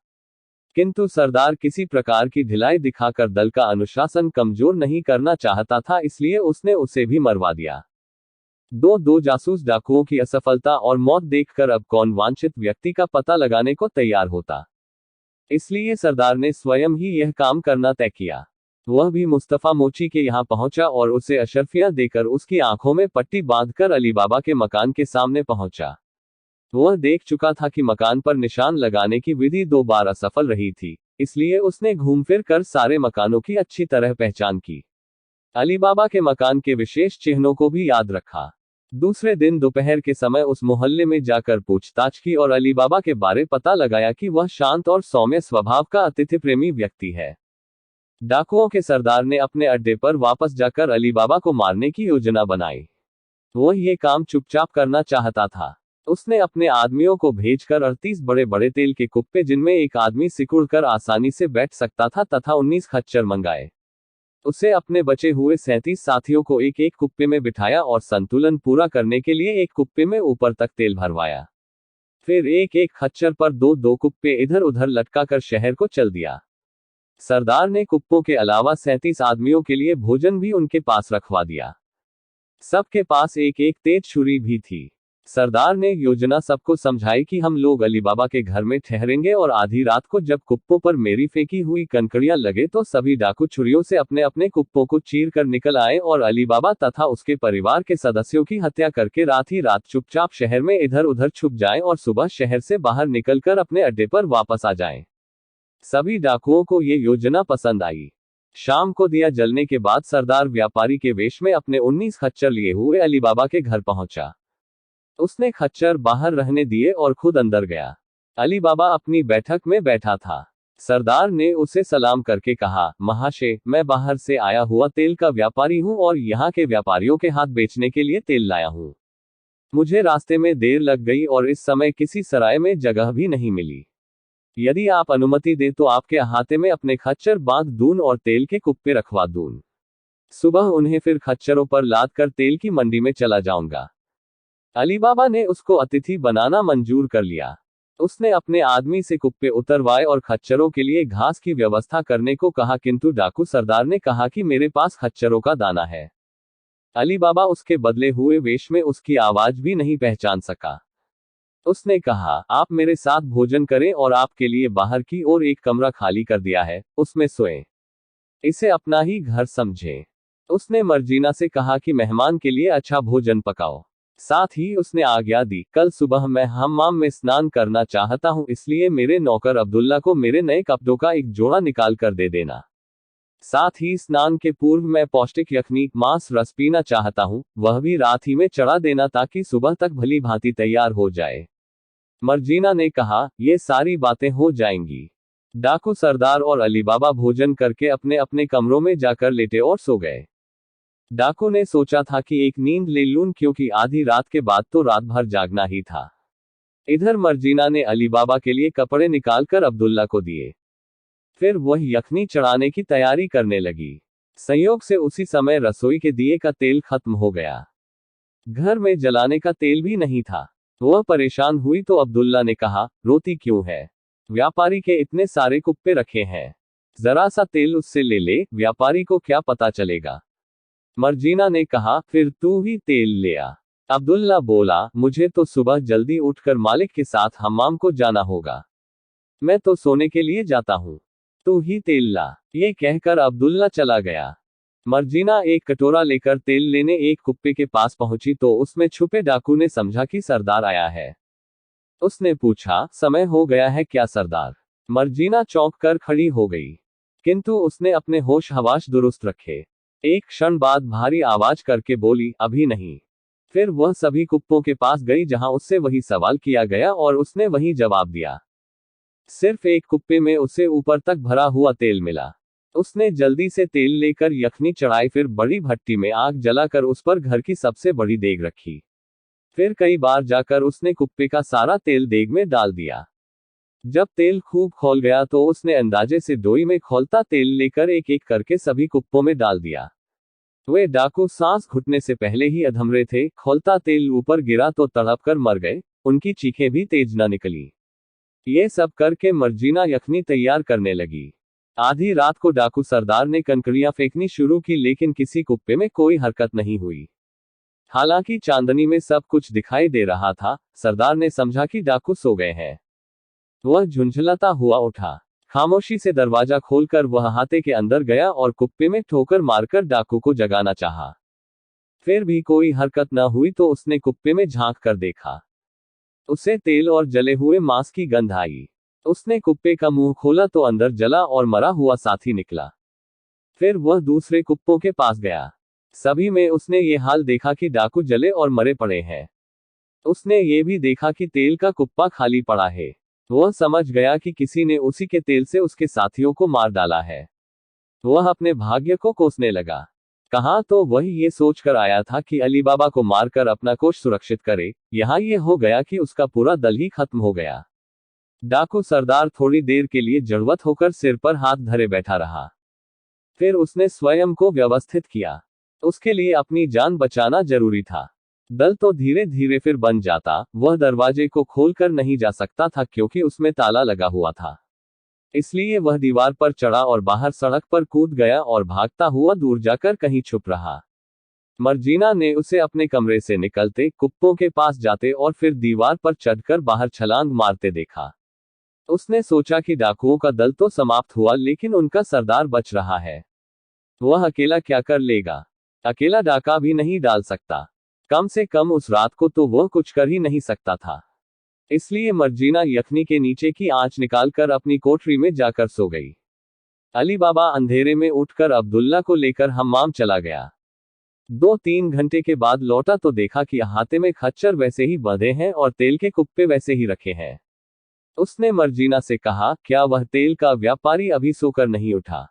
किंतु सरदार किसी प्रकार की ढिलाई दिखाकर दल का अनुशासन कमजोर नहीं करना चाहता था, इसलिए उसने उसे भी मरवा दिया। दो जासूस डाकुओं की असफलता और मौत देखकर अब कौन वांछित व्यक्ति का पता लगाने को तैयार होता। इसलिए सरदार ने स्वयं ही यह काम करना तय किया। वह भी मुस्तफा मोची के यहाँ पहुंचा और उसे अशर्फियां देकर उसकी आंखों में पट्टी बांधकर अली बाबा के मकान के सामने पहुंचा। वह देख चुका था कि मकान पर निशान लगाने की विधि 2 बार असफल रही थी, इसलिए उसने घूम फिर कर सारे मकानों की अच्छी तरह पहचान की। अली बाबा के मकान के विशेष चिन्हों को भी याद रखा। दूसरे दिन दोपहर के समय उस मोहल्ले में जाकर पूछताछ की और अली बाबा के बारे पता लगाया कि वह शांत और सौम्य स्वभाव का अतिथि प्रेमी व्यक्ति है। डाकुओं के सरदार ने अपने अड्डे पर वापस जाकर अली बाबा को मारने की योजना बनाई। वह ये काम चुपचाप करना चाहता था। उसने अपने आदमियों को भेजकर 38 बड़े बड़े तेल के कुप्पे जिनमें एक आदमी सिकुड़कर आसानी से बैठ सकता था तथा 19 खच्चर मंगाए। उसे अपने बचे हुए 37 साथियों को एक एक कुप्पे में बिठाया और संतुलन पूरा करने के लिए एक कुप्पे में ऊपर तक तेल भरवाया। फिर एक एक खच्चर पर 2-2 कुप्पे इधर उधर लटकाकर शहर को चल दिया। सरदार ने कुप्पों के अलावा 37 आदमियों के लिए भोजन भी उनके पास रखवा दिया। सबके पास एक एक तेज छुरी भी थी। सरदार ने योजना सबको समझाई कि हम लोग अली बाबा के घर में ठहरेंगे और आधी रात को जब कुप्पों पर मेरी फेंकी हुई कंकड़ियां लगे तो सभी डाकू छुरियों से अपने अपने कुप्पों को चीर कर निकल आए और अली बाबा तथा उसके परिवार के सदस्यों की हत्या करके रात ही रात चुपचाप शहर में इधर उधर छुप जाएं और सुबह शहर से बाहर निकलकर अपने अड्डे पर वापस आ जाएं। सभी डाकुओं को ये योजना पसंद आई। शाम को दिया जलने के बाद सरदार व्यापारी के वेश में अपने 19 खच्चर लिए हुए अली बाबा के घर पहुंचा। उसने खच्चर बाहर रहने दिए और खुद अंदर गया। अली बाबा अपनी बैठक में बैठा था। सरदार ने उसे सलाम करके कहा, महाशय, मैं बाहर से आया हुआ तेल का व्यापारी हूं और यहाँ के व्यापारियों के हाथ बेचने के लिए तेल लाया हूं। मुझे रास्ते में देर लग गई और इस समय किसी सराय में जगह भी नहीं मिली। यदि आप अनुमति दें तो आपके अहाते में अपने खच्चर बांध दूं और तेल के कुप्पे रखवा दूं। सुबह उन्हें फिर खच्चरों पर लाद कर तेल की मंडी में चला जाऊंगा। अली बाबा ने उसको अतिथि बनाना मंजूर कर लिया। उसने अपने आदमी से कुप्पे उतरवाए और खच्चरों के लिए घास की व्यवस्था करने को कहा, किंतु डाकू सरदार ने कहा कि मेरे पास खच्चरों का दाना है। अली बाबा उसके बदले हुए वेश में उसकी आवाज भी नहीं पहचान सका। उसने कहा, आप मेरे साथ भोजन करें और आपके लिए बाहर की ओर एक कमरा खाली कर दिया है, उसमें सोएं। इसे अपना ही घर समझें। उसने मर्जीना से कहा कि मेहमान के लिए अच्छा भोजन पकाओ। साथ ही उसने आज्ञा दी, कल सुबह मैं हम्माम में स्नान करना चाहता हूं, इसलिए मेरे नौकर अब्दुल्ला को मेरे नए कपड़ों का एक जोड़ा निकाल कर दे देना। साथ ही स्नान के पूर्व मैं पौष्टिक यखनी मांस रस पीना चाहता हूं, वह भी रात ही में चढ़ा देना ताकि सुबह तक भली भांति तैयार हो जाए। मर्जीना ने कहा, ये सारी बातें हो जाएंगी। डाकू सरदार और अली बाबा भोजन करके अपने अपने कमरों में जाकर लेटे और सो गए। डाकू ने सोचा था कि एक नींद ले लूं क्योंकि आधी रात के बाद तो रात भर जागना ही था। इधर मर्जीना ने अली बाबा के लिए कपड़े निकालकर अब्दुल्ला को दिए। फिर वह यखनी चढ़ाने की तैयारी करने लगी। संयोग से उसी समय रसोई के दिए का तेल खत्म हो गया। घर में जलाने का तेल भी नहीं था। वह परेशान हुई तो अब्दुल्ला ने कहा, रोती क्यों है? व्यापारी के इतने सारे कुप्पे रखे हैं, जरा सा तेल उससे ले ले, व्यापारी को क्या पता चलेगा। मर्जीना ने कहा, फिर तू ही तेल ले आ। अब्दुल्ला बोला, मुझे तो सुबह जल्दी उठकर मालिक के साथ हम्माम को जाना होगा। मैं तो सोने के लिए जाता हूँ, तू ही तेल ला। ये कहकर अब्दुल्ला चला गया। मर्जीना एक कटोरा लेकर तेल लेने एक कुप्पे के पास पहुंची तो उसमें छुपे डाकू ने समझा कि सरदार आया है। उसने पूछा, समय हो गया है क्या सरदार? मर्जीना चौंक कर खड़ी हो गई, किंतु उसने अपने होश हवास दुरुस्त रखे। एक क्षण बाद भारी आवाज करके बोली, अभी नहीं। फिर वह सभी कुप्पों के पास गई जहां उससे वही सवाल किया गया और उसने वही जवाब दिया। सिर्फ एक कुप्पे में उसे ऊपर तक भरा हुआ तेल मिला। उसने जल्दी से तेल लेकर यखनी चढ़ाई, फिर बड़ी भट्टी में आग जलाकर उस पर घर की सबसे बड़ी देग रखी। फिर कई बार जाकर उसने कुप्पे का सारा तेल देग में डाल दिया। जब तेल खूब खौल गया तो उसने अंदाजे से डोई में खौलता तेल लेकर एक एक करके सभी कुप्पों में डाल दिया। वे डाकू सांस घुटने से पहले ही अधमरे थे। खौलता तेल ऊपर गिरा तो तड़प कर मर गए, उनकी चीखें भी तेज न निकली। ये सब करके मर्जीना यखनी तैयार करने लगी। आधी रात को डाकू सरदार ने कंकड़ियां फेंकनी शुरू की, लेकिन किसी कुप्पे में कोई हरकत नहीं हुई। हालांकि चांदनी में सब कुछ दिखाई दे रहा था। सरदार ने समझा कि डाकू सो गए हैं। वह झुंझलाता हुआ उठा। खामोशी से दरवाजा खोलकर वह हाथे के अंदर गया और कुप्पे में ठोकर मारकर डाकू को जगाना चाहा। फिर भी कोई हरकत न हुई तो उसने कुप्पे में झांक कर देखा। उसे तेल और जले हुए मांस की गंध आई। उसने कुप्पे का मुंह खोला तो अंदर जला और मरा हुआ साथी निकला। फिर वह दूसरे कुप्पों के पास गया। सभी में उसने ये हाल देखा कि डाकू जले और मरे पड़े हैं। उसने ये भी देखा कि तेल का कुप्पा खाली पड़ा है। वह समझ गया कि किसी ने उसी के तेल से उसके साथियों को मार डाला है। वह अपने भाग्य को कोसने लगा। कहाँ तो वह ये सोचकर आया था कि अली बाबा को मारकर अपना कोष सुरक्षित करे, यहाँ ये हो गया कि उसका पूरा दल ही खत्म हो गया। डाकू सरदार थोड़ी देर के लिए जड़वत होकर सिर पर हाथ धरे बैठा रहा। फिर उसने स्वयं को व्यवस्थित किया। उसके लिए अपनी जान बचाना जरूरी था। दल तो धीरे धीरे फिर बन जाता। वह दरवाजे को खोलकर नहीं जा सकता था क्योंकि उसमें ताला लगा हुआ था। इसलिए वह दीवार पर चढ़ा और बाहर सड़क पर कूद गया और भागता हुआ दूर जाकर कहीं छुप रहा। मर्जीना ने उसे अपने कमरे से निकलते, कुप्पों के पास जाते और फिर दीवार पर चढ़कर बाहर छलांग मारते देखा। उसने सोचा कि डाकुओं का दल तो समाप्त हुआ, लेकिन उनका सरदार बच रहा है। वह अकेला क्या कर लेगा? अकेला डाका भी नहीं डाल सकता। कम से कम उस रात को तो वह कुछ कर ही नहीं सकता था। इसलिए मर्जीना यखनी के नीचे की आंच निकालकर अपनी कोठरी में जाकर सो गई। अली बाबा अंधेरे में उठकर अब्दुल्ला को लेकर हम्माम चला गया। 2-3 घंटे के बाद लौटा तो देखा कि हाथे में खच्चर वैसे ही बंधे हैं और तेल के कुप्पे वैसे ही रखे हैं। उसने मर्जीना से कहा, क्या वह तेल का व्यापारी अभी सोकर नहीं उठा?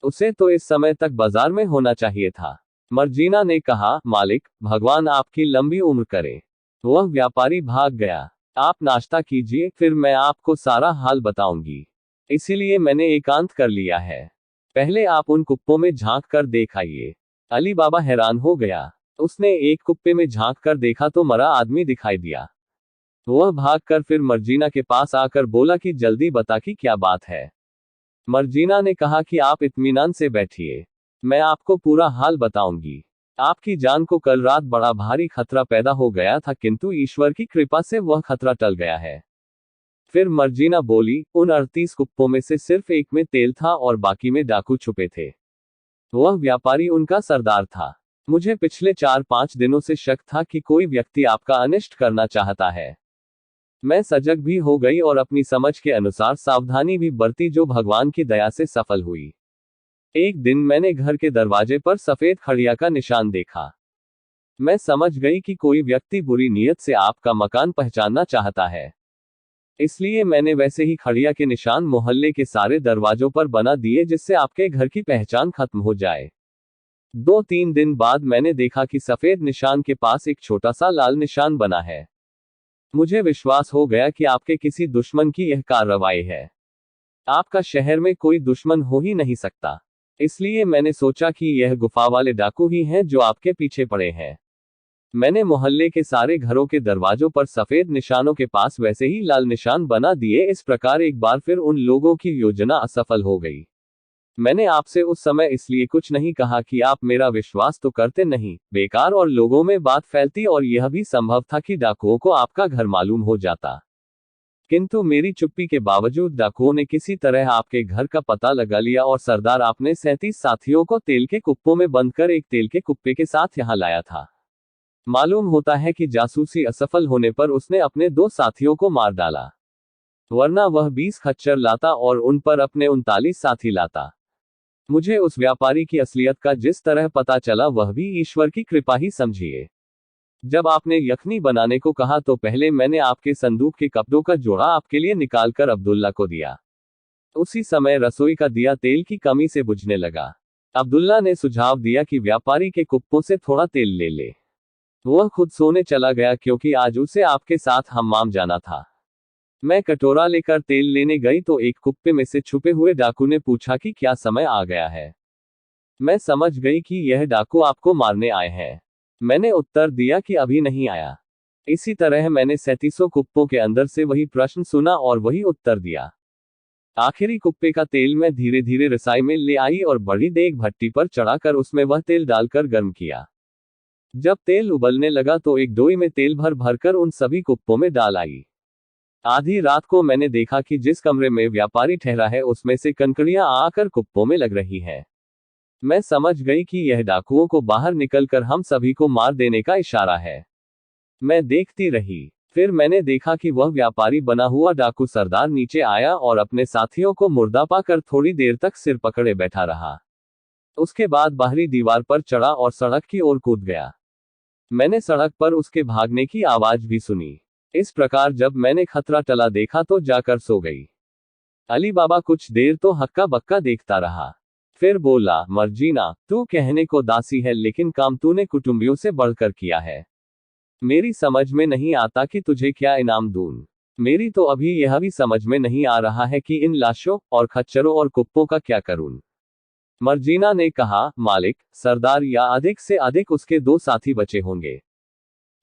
उसे तो इस समय तक बाजार में होना चाहिए था। मर्जीना ने कहा, मालिक, भगवान आपकी लंबी उम्र करे। वह व्यापारी भाग गया। आप नाश्ता कीजिए, फिर मैं आपको सारा हाल बताऊंगी। इसीलिए मैंने एकांत कर लिया है। पहले आप उन कुप्पों में झांक कर देख आइए। अली बाबा हैरान हो गया। उसने एक कुप्पे में झांक कर देखा तो मरा आदमी दिखाई दिया। वह भागकर फिर मर्जीना के पास आकर बोला कि जल्दी बता कि क्या बात है। मर्जीना ने कहा कि आप इत्मीनान से बैठिए, मैं आपको पूरा हाल बताऊंगी। आपकी जान को कल रात बड़ा भारी खतरा पैदा हो गया था, किंतु ईश्वर की कृपा से वह खतरा टल गया है। फिर मर्जीना बोली, उन 38 कुप्पों में से सिर्फ एक में तेल था और बाकी में डाकू छुपे थे। वह व्यापारी उनका सरदार था। मुझे पिछले 4-5 दिनों से शक था कि कोई व्यक्ति आपका अनिष्ट करना चाहता है। मैं सजग भी हो गई और अपनी समझ के अनुसार सावधानी भी बरती, जो भगवान की दया से सफल हुई। एक दिन मैंने घर के दरवाजे पर सफेद खड़िया का निशान देखा। मैं समझ गई कि कोई व्यक्ति बुरी नीयत से आपका मकान पहचानना चाहता है। इसलिए मैंने वैसे ही खड़िया के निशान मोहल्ले के सारे दरवाजों पर बना दिए, जिससे आपके घर की पहचान खत्म हो जाए। 2-3 दिन बाद मैंने देखा कि सफेद निशान के पास एक छोटा सा लाल निशान बना है। मुझे विश्वास हो गया कि आपके किसी दुश्मन की यह कार्रवाई है। आपका शहर में कोई दुश्मन हो ही नहीं सकता। इसलिए मैंने सोचा कि यह गुफा वाले डाकू ही हैं जो आपके पीछे पड़े हैं। मैंने मोहल्ले के सारे घरों के दरवाजों पर सफेद निशानों के पास वैसे ही लाल निशान बना दिए। इस प्रकार एक बार फिर उन लोगों की योजना असफल हो गई। मैंने आपसे उस समय इसलिए कुछ नहीं कहा कि आप मेरा विश्वास तो करते नहीं, बेकार और लोगों में बात फैलती और यह भी संभव था कि डाकुओं को आपका घर मालूम हो जाता। किंतु मेरी चुप्पी के बावजूद डाकुओं ने किसी तरह आपके घर का पता लगा लिया और सरदार आपने 37 साथियों को तेल के कुप्पों में बंद कर एक तेल के कुप्पे के साथ यहाँ लाया था। मालूम होता है कि जासूसी असफल होने पर उसने अपने 2 साथियों को मार डाला, वरना वह 20 खच्चर लाता और उन पर अपने 39 साथी लाता। मुझे उस व्यापारी की असलियत का जिस तरह पता चला वह भी ईश्वर की कृपा ही समझिए। जब आपने यखनी बनाने को कहा तो पहले मैंने आपके संदूक के कपड़ों का जोड़ा आपके लिए निकालकर अब्दुल्ला को दिया। उसी समय रसोई का दिया तेल की कमी से बुझने लगा। अब्दुल्ला ने सुझाव दिया कि व्यापारी के कुप्पों से थोड़ा तेल ले ले। वह खुद सोने चला गया क्योंकि आज उसे आपके साथ हम्माम जाना था। मैं कटोरा लेकर तेल लेने गई तो एक कुप्पे में से छुपे हुए डाकू ने पूछा कि क्या समय आ गया है। मैं समझ गई कि यह डाकू आपको मारने आए हैं। मैंने उत्तर दिया कि अभी नहीं आया। इसी तरह मैंने 37 कुप्पों के अंदर से वही प्रश्न सुना और वही उत्तर दिया। आखिरी कुप्पे का तेल मैं धीरे धीरे रसाई में ले आई और बड़ी देग भट्टी पर चढ़ाकर उसमें वह तेल डालकर गर्म किया। जब तेल उबलने लगा तो एक डोई में तेल भर भरकर उन सभी कुप्पों में डाल आई। आधी रात को मैंने देखा कि जिस कमरे में व्यापारी ठहरा है उसमें से कनकड़ियां आकर कुप्पों में लग रही हैं। मैं समझ गई कि यह डाकुओं को बाहर निकलकर हम सभी को मार देने का इशारा है। मैं देखती रही। फिर मैंने देखा कि वह व्यापारी बना हुआ डाकू सरदार नीचे आया और अपने साथियों को मुर्दा पाकर थोड़ी देर तक सिर पकड़े बैठा रहा। उसके बाद बाहरी दीवार पर चढ़ा और सड़क की ओर कूद गया। मैंने सड़क पर उसके भागने की आवाज भी सुनी। इस प्रकार जब मैंने खतरा टला देखा तो जाकर सो गई। अली बाबा कुछ देर तो हक्का बक्का देखता रहा। फिर बोला, मर्जीना, तू कहने को दासी है लेकिन काम तूने कुटुंबियों से बढ़कर किया है। मेरी समझ में नहीं आता कि तुझे क्या इनाम दूं। मेरी तो अभी यह भी समझ में नहीं आ रहा है कि इन लाशों और खच्चरों और कुप्पों का क्या करूं। मर्जीना ने कहा, मालिक, सरदार या अधिक से अधिक उसके 2 साथी बचे होंगे।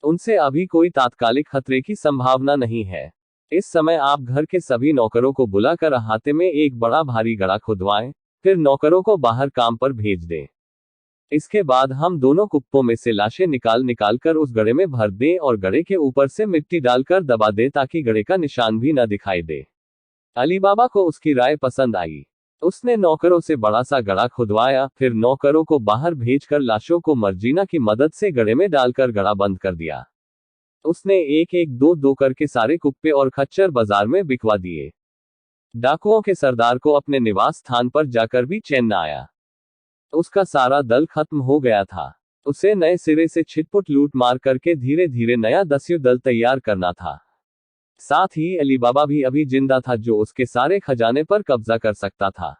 उनसे अभी कोई तात्कालिक खतरे की संभावना नहीं है। इस समय आप घर के सभी नौकरों को बुलाकर अहाते में एक बड़ा भारी गड्ढा खुदवाएं, फिर नौकरों को बाहर काम पर भेज दें। इसके बाद हम दोनों कुप्पों में से लाशें निकाल कर उस गड्ढे में भर दें और गड्ढे के ऊपर से मिट्टी डालकर दबा दें ताकि गड्ढे का निशान भी न दिखाई दे। अली बाबा को उसकी राय पसंद आई। उसने नौकरों से बड़ा सा गड्ढा खुदवाया, फिर नौकरों को बाहर भेजकर लाशों को मर्जीना की मदद से गड्ढे में डालकर गड्ढा बंद कर दिया। उसने एक एक दो दो करके सारे कुप्पे और खच्चर बाजार में बिकवा दिए। डाकुओं के सरदार को अपने निवास स्थान पर जाकर भी चैन न आया। उसका सारा दल खत्म हो गया था। उसे नए सिरे से छिटपुट लूट मार करके धीरे धीरे नया दस्यु दल तैयार करना था। साथ ही अली बाबा भी अभी जिंदा था जो उसके सारे खजाने पर कब्जा कर सकता था।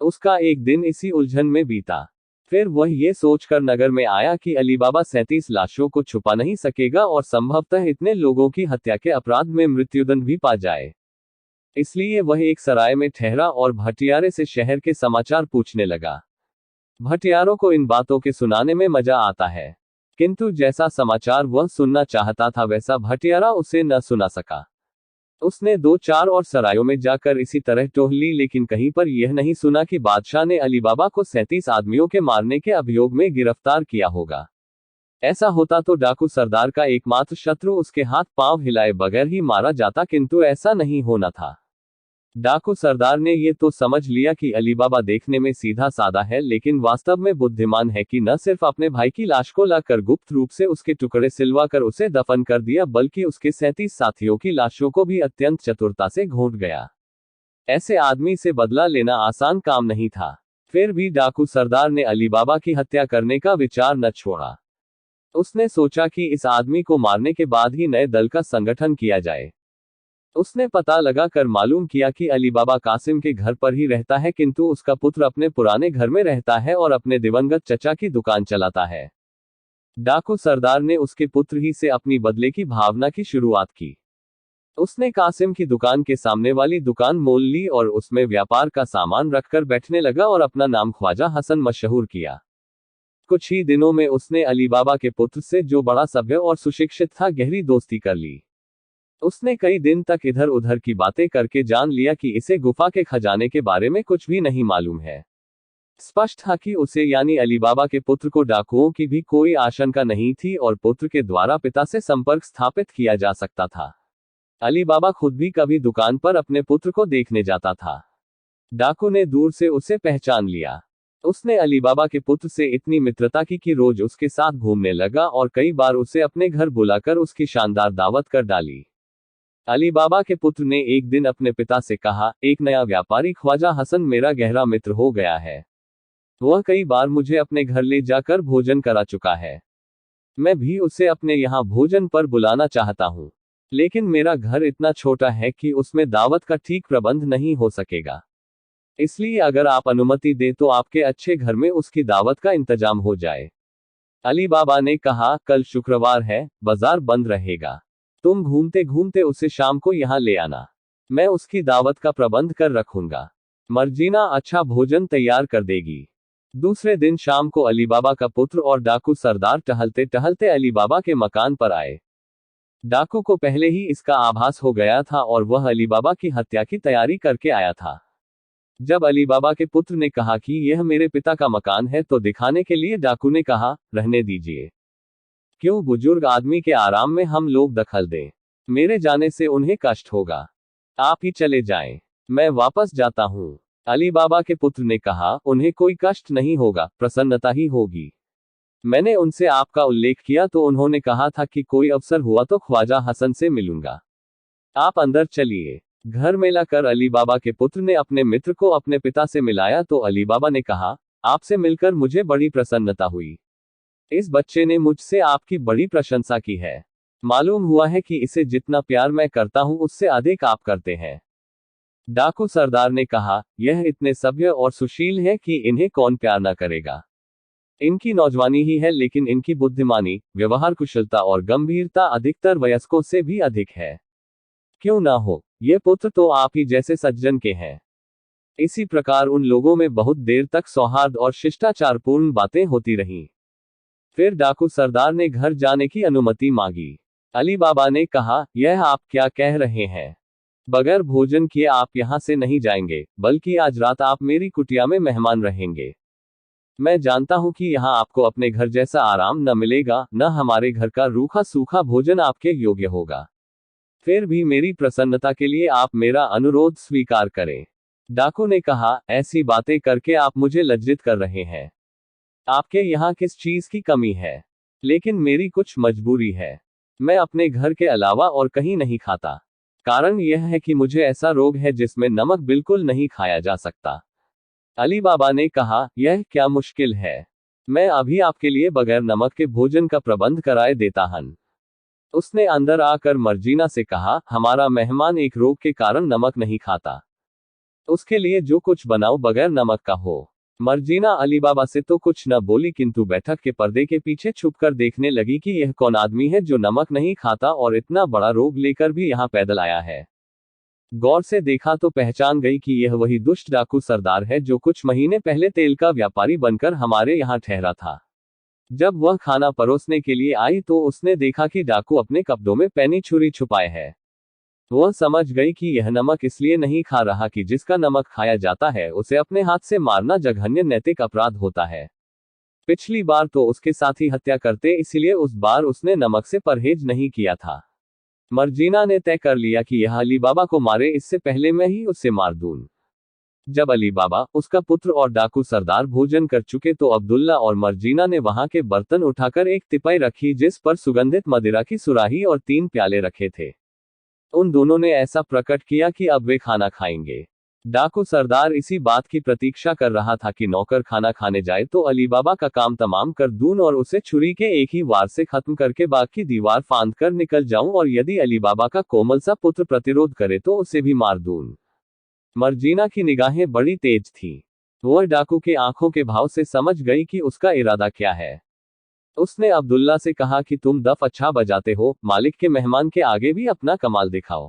उसका एक दिन इसी उलझन में बीता। फिर वह ये सोचकर नगर में आया कि अली बाबा 37 लाशों को छुपा नहीं सकेगा और संभवतः इतने लोगों की हत्या के अपराध में मृत्युदंड भी पा जाए। इसलिए वह एक सराय में ठहरा और भटियारे से शहर के समाचार पूछने लगा। भटियारों को इन बातों के सुनाने में मजा आता है, किंतु जैसा समाचार वह सुनना चाहता था वैसा भटियारा उसे न सुना सका। उसने 2-4 और सरायों में जाकर इसी तरह टोह ली लेकिन कहीं पर यह नहीं सुना कि बादशाह ने अली बाबा को 37 आदमियों के मारने के अभियोग में गिरफ्तार किया होगा। ऐसा होता तो डाकू सरदार का एकमात्र शत्रु उसके हाथ पांव हिलाए बगैर ही मारा जाता, किंतु ऐसा नहीं होना था। डाकू सरदार ने ये तो समझ लिया कि अली बाबा देखने में सीधा साधा है लेकिन वास्तव में बुद्धिमान है कि न सिर्फ अपने भाई की लाश को लाकर गुप्त रूप से उसके टुकड़े सिलवाकर उसे दफन कर दिया बल्कि उसके 37 साथियों की लाशों को भी अत्यंत चतुरता से घोंट गया। ऐसे आदमी से बदला लेना आसान काम नहीं था। फिर भी डाकू सरदार ने अली बाबा की हत्या करने का विचार न छोड़ा। उसने सोचा कि इस आदमी को मारने के बाद ही नए दल का संगठन किया जाए। उसने पता लगा कर मालूम किया कि अली बाबा कासिम के घर पर ही रहता है, किंतु उसका पुत्र अपने पुराने घर में रहता है और अपने दिवंगत चचा की दुकान चलाता है। डाकू सरदार ने उसके पुत्र ही से अपनी बदले की भावना की शुरुआत की। उसने कासिम की दुकान के सामने वाली दुकान मोल ली और उसमें व्यापार का सामान रखकर बैठने लगा और अपना नाम ख्वाजा हसन मशहूर किया। कुछ ही दिनों में उसने अली बाबा के पुत्र से, जो बड़ा सभ्य और सुशिक्षित था, गहरी दोस्ती कर ली। उसने कई दिन तक इधर उधर की बातें करके जान लिया कि इसे गुफा के खजाने के बारे में कुछ भी नहीं मालूम है। स्पष्ट था कि उसे यानी अली बाबा के पुत्र को डाकुओं की भी कोई आशंका नहीं थी और पुत्र के द्वारा पिता से संपर्क स्थापित किया जा सकता था। अली बाबा खुद भी कभी दुकान पर अपने पुत्र को देखने जाता था। डाकू ने दूर से उसे पहचान लिया। उसने अली बाबा के पुत्र से इतनी मित्रता की कि रोज उसके साथ घूमने लगा और कई बार उसे अपने घर बुलाकर उसकी शानदार दावत कर डाली। अली बाबा के पुत्र ने एक दिन अपने पिता से कहा, एक नया व्यापारी ख्वाजा हसन मेरा गहरा मित्र हो गया है। वह कई बार मुझे अपने घर ले जाकर भोजन करा चुका है। मैं भी उसे अपने यहाँ भोजन पर बुलाना चाहता हूँ, लेकिन मेरा घर इतना छोटा है कि उसमें दावत का ठीक प्रबंध नहीं हो सकेगा। इसलिए अगर आप अनुमति दें तो आपके अच्छे घर में उसकी दावत का इंतजाम हो जाए। अली बाबा ने कहा, कल शुक्रवार है, बाजार बंद रहेगा। तुम घूमते घूमते उसे शाम को यहाँ ले आना। मैं उसकी दावत का प्रबंध कर रखूंगा। मर्जीना अच्छा भोजन तैयार कर देगी। दूसरे दिन शाम को अली बाबा का पुत्र और डाकू सरदार टहलते टहलते अली बाबा के मकान पर आए। डाकू को पहले ही इसका आभास हो गया था और वह अली बाबा की हत्या की तैयारी करके आया था। जब अली बाबा के पुत्र ने कहा कि यह मेरे पिता का मकान है तो दिखाने के लिए डाकू ने कहा, रहने दीजिए। क्यों बुजुर्ग आदमी के आराम में हम लोग दखल दें? मेरे जाने से उन्हें कष्ट होगा। आप ही चले जाएं। मैं वापस जाता हूँ। अली बाबा के पुत्र ने कहा, उन्हें कोई कष्ट नहीं होगा, प्रसन्नता ही होगी। मैंने उनसे आपका उल्लेख किया तो उन्होंने कहा था कि कोई अवसर हुआ तो ख्वाजा हसन से मिलूंगा। आप अंदर चलिए। घर में लाकर अली बाबा के पुत्र ने अपने मित्र को अपने पिता से मिलाया तो अली बाबा ने कहा, आपसे मिलकर मुझे बड़ी प्रसन्नता हुई। इस बच्चे ने मुझसे आपकी बड़ी प्रशंसा की है। मालूम हुआ है कि इसे जितना प्यार मैं करता हूं उससे अधिक आप करते हैं। डाकू सरदार ने कहा, यह इतने सभ्य और सुशील है कि इन्हें कौन प्यार न करेगा। इनकी नौजवानी ही है लेकिन इनकी बुद्धिमानी, व्यवहार कुशलता और गंभीरता अधिकतर वयस्कों से भी अधिक है। क्यों ना हो, ये पुत्र तो आप ही जैसे सज्जन के हैं। इसी प्रकार उन लोगों में बहुत देर तक सौहार्द और शिष्टाचारपूर्ण बातें होती रहीं। फिर डाकू सरदार ने घर जाने की अनुमति मांगी। अली बाबा ने कहा, यह आप क्या कह रहे हैं? बगैर भोजन किए आप यहाँ से नहीं जाएंगे, बल्कि आज रात आप मेरी कुटिया में मेहमान रहेंगे। मैं जानता हूं कि यहाँ आपको अपने घर जैसा आराम न मिलेगा, न हमारे घर का रूखा सूखा भोजन आपके योग्य होगा। फिर भी मेरी प्रसन्नता के लिए आप मेरा अनुरोध स्वीकार करें। डाकू ने कहा, ऐसी बातें करके आप मुझे लज्जित कर रहे हैं। आपके यहाँ किस चीज की कमी है? लेकिन मेरी कुछ मजबूरी है। मैं अपने घर के अलावा और कहीं नहीं खाता। कारण यह है कि मुझे ऐसा रोग है जिसमें नमक बिल्कुल नहीं खाया जा सकता। अली बाबा ने कहा, यह क्या मुश्किल है? मैं अभी आपके लिए बगैर नमक के भोजन का प्रबंध कराए देता हूं। उसने अंदर आकर मर्जीना से कहा, हमारा मेहमान एक रोग के कारण नमक नहीं खाता। उसके लिए जो कुछ बनाओ बगैर नमक का हो। मर्जीना अली बाबा से तो कुछ न बोली किंतु बैठक के पर्दे के पीछे छुपकर देखने लगी कि यह कौन आदमी है जो नमक नहीं खाता और इतना बड़ा रोग लेकर भी यहाँ पैदल आया है। गौर से देखा तो पहचान गई कि यह वही दुष्ट डाकू सरदार है जो कुछ महीने पहले तेल का व्यापारी बनकर हमारे यहाँ ठहरा था। जब वह खाना परोसने के लिए आई तो उसने देखा कि डाकू अपने कपड़ों में पैनी छुरी छुपाए है। वह समझ गई कि यह नमक इसलिए नहीं खा रहा कि जिसका नमक खाया जाता है उसे अपने हाथ से मारना जघन्य नैतिक अपराध होता है। पिछली बार तो उसके साथी हत्या करते, इसलिए उस बार उसने नमक से परहेज नहीं किया था। मर्जीना ने तय कर लिया कि यह अली बाबा को मारे इससे पहले मैं ही उसे मार दूं। जब अली बाबा, उसका पुत्र और डाकू सरदार भोजन कर चुके तो अब्दुल्ला और मर्जीना ने वहां के बर्तन उठाकर एक तिपाई रखी जिस पर सुगंधित मदिरा की सुराही और 3 प्याले रखे थे। उन दोनों ने ऐसा प्रकट किया कि अब वे खाना खाएंगे। डाकू सरदार इसी बात की प्रतीक्षा कर रहा था कि नौकर खाना खाने जाए तो अली बाबा का काम तमाम कर दूं और उसे छुरी के एक ही वार से खत्म करके बाग की दीवार फांद कर निकल जाऊं और यदि अली बाबा का कोमल सा पुत्र प्रतिरोध करे तो उसे भी मार दूं। मर्जीना की निगाहें बड़ी तेज थीं। वह डाकू के आंखों के भाव से समझ गई कि उसका इरादा क्या है। उसने अब्दुल्ला से कहा कि तुम दफ अच्छा बजाते हो, मालिक के मेहमान के आगे भी अपना कमाल दिखाओ।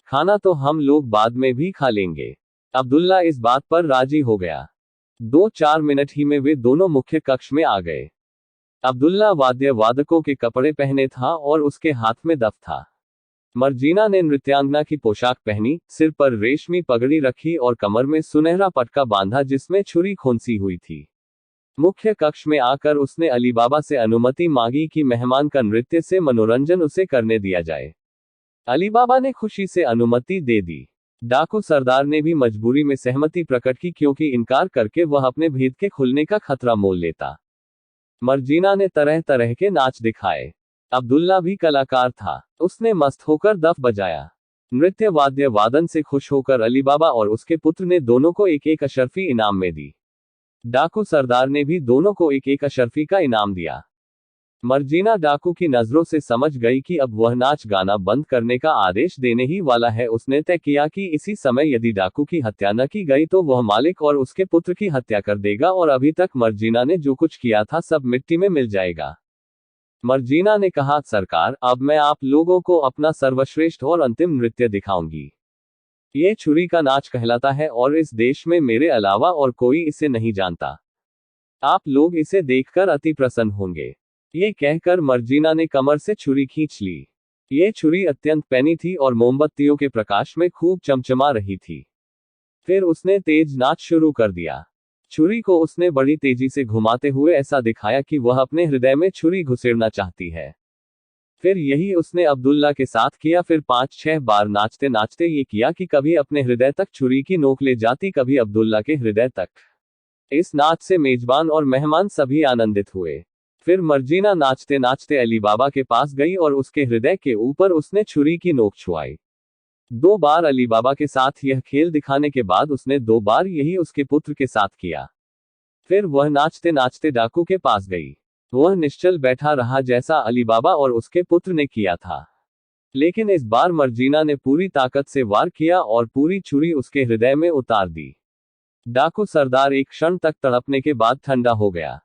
खाना तो हम लोग बाद में भी खा लेंगे। अब्दुल्ला इस बात पर राजी हो गया। 2-4 मिनट ही में वे दोनों मुख्य कक्ष में आ गए। अब्दुल्ला वाद्य वादकों के कपड़े पहने था और उसके हाथ में दफ था। मर्जीना ने नृत्यांगना की पोशाक पहनी, सिर पर रेशमी पगड़ी रखी और कमर में सुनहरा पटका बांधा जिसमें छुरी खोंसी हुई थी। मुख्य कक्ष में आकर उसने अली बाबा से अनुमति मांगी कि मेहमान का नृत्य से मनोरंजन उसे करने दिया जाए। अली बाबा ने खुशी से अनुमति दे दी। डाकू सरदार ने भी मजबूरी में सहमति प्रकट की, क्योंकि इनकार करके वह अपने भेद के खुलने का खतरा मोल लेता। मर्जीना ने तरह तरह के नाच दिखाए। अब्दुल्ला भी कलाकार था। उसने मस्त होकर दफ बजाया। नृत्य वाद्य वादन से खुश होकर अली बाबा और उसके पुत्र ने दोनों को एक एक अशर्फी इनाम में दी। डाकू सरदार ने भी दोनों को एक एक अशर्फी का इनाम दिया। मर्जीना डाकू की नजरों से समझ गई कि अब वह नाच गाना बंद करने का आदेश देने ही वाला है। उसने तय किया कि इसी समय यदि डाकू की हत्या न की गई तो वह मालिक और उसके पुत्र की हत्या कर देगा, और अभी तक मर्जीना ने जो कुछ किया था सब मिट्टी में मिल जाएगा। मर्जीना ने कहा, सरकार, अब मैं आप लोगों को अपना सर्वश्रेष्ठ और अंतिम नृत्य दिखाऊंगी। ये छुरी का नाच कहलाता है और इस देश में मेरे अलावा और कोई इसे नहीं जानता। आप लोग इसे देखकर अति प्रसन्न होंगे। ये कहकर मर्जीना ने कमर से छुरी खींच ली। ये छुरी अत्यंत पैनी थी और मोमबत्तियों के प्रकाश में खूब चमचमा रही थी। फिर उसने तेज नाच शुरू कर दिया। छुरी को उसने बड़ी तेजी से घुमाते हुए ऐसा दिखाया कि वह अपने हृदय में छुरी घुसेड़ना चाहती है। फिर यही उसने अब्दुल्ला के साथ किया। फिर 5-6 बार नाचते नाचते ये किया कि कभी अपने हृदय तक छुरी की नोक ले जाती, कभी अब्दुल्ला के हृदय तक। इस नाच से मेजबान और मेहमान सभी आनंदित हुए। फिर मर्जीना नाचते नाचते अली बाबा के पास गई और उसके हृदय के ऊपर उसने छुरी की नोक छुआई। 2 बार अली बाबा के साथ यह खेल दिखाने के बाद उसने 2 बार यही उसके पुत्र के साथ किया। फिर वह नाचते नाचते डाकू के पास गई। वह निश्चल बैठा रहा जैसा अली बाबा और उसके पुत्र ने किया था। लेकिन इस बार मर्जीना ने पूरी ताकत से वार किया और पूरी छुरी उसके हृदय में उतार दी। डाकू सरदार एक क्षण तक तड़पने के बाद ठंडा हो गया।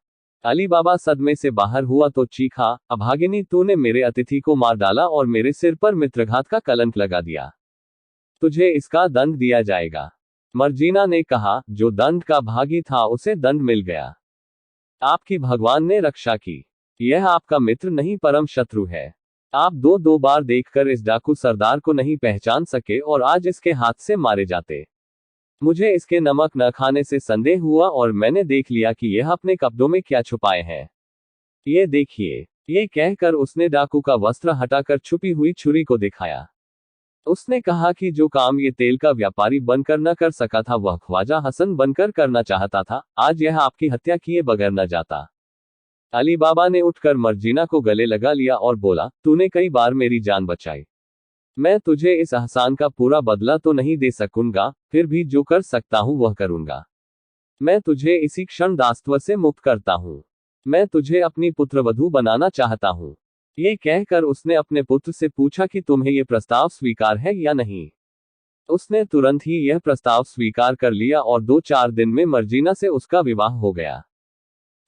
अली बाबा सदमे से बाहर हुआ तो चीखा, अभागिनी, तूने मेरे अतिथि को मार डाला और मेरे सिर पर मित्रघात का कलंक लगा दिया। तुझे इसका दंड दिया जाएगा। मर्जीना ने कहा, जो दंड का भागी था उसे दंड मिल गया। आपकी भगवान ने रक्षा की। यह आपका मित्र नहीं परम शत्रु है। आप 2 बार देखकर इस डाकू सरदार को नहीं पहचान सके और आज इसके हाथ से मारे जाते। मुझे इसके नमक न खाने से संदेह हुआ और मैंने देख लिया कि यह अपने कपड़ों में क्या छुपाए हैं। ये देखिए। ये कहकर उसने डाकू का वस्त्र हटाकर छुपी हुई छुरी को दिखाया। उसने कहा कि जो काम ये तेल का व्यापारी बनकर न कर सका था वह ख्वाजा हसन बनकर करना चाहता था। आज यह आपकी हत्या किए बगैर न जाता। अली बाबा ने उठकर मर्जीना को गले लगा लिया और बोला, तूने कई बार मेरी जान बचाई। मैं तुझे इस एहसान का पूरा बदला तो नहीं दे सकूंगा, फिर भी जो कर सकता हूं वह करूंगा। मैं तुझे इसी क्षण दासत्व से मुक्त करता हूं। मैं तुझे अपनी पुत्रवधू बनाना चाहता हूं। ये कहकर उसने अपने पुत्र से पूछा कि तुम्हें यह प्रस्ताव स्वीकार है या नहीं। उसने तुरंत ही यह प्रस्ताव स्वीकार कर लिया और 2-4 दिन में मर्जीना से उसका विवाह हो गया।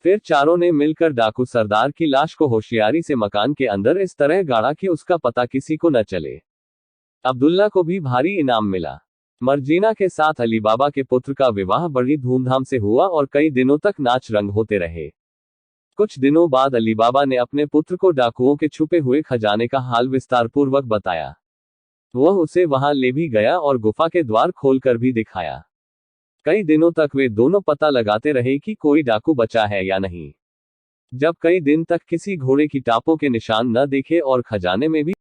फिर चारों ने मिलकर डाकू सरदार की लाश को होशियारी से मकान के अंदर इस तरह गाड़ा कि उसका पता किसी को न चले। अब्दुल्ला को भी भारी इनाम मिला। मर्जीना के साथ अली बाबा के पुत्र का विवाह बड़ी धूमधाम से हुआ और कई दिनों तक नाच रंग होते रहे। कुछ दिनों बाद अली बाबा ने अपने पुत्र को डाकुओं के छुपे हुए खजाने का हाल विस्तारपूर्वक बताया। वह उसे वहां ले भी गया और गुफा के द्वार खोलकर भी दिखाया। कई दिनों तक वे दोनों पता लगाते रहे कि कोई डाकू बचा है या नहीं। जब कई दिन तक किसी घोड़े की टापों के निशान न दिखे और खजाने में भी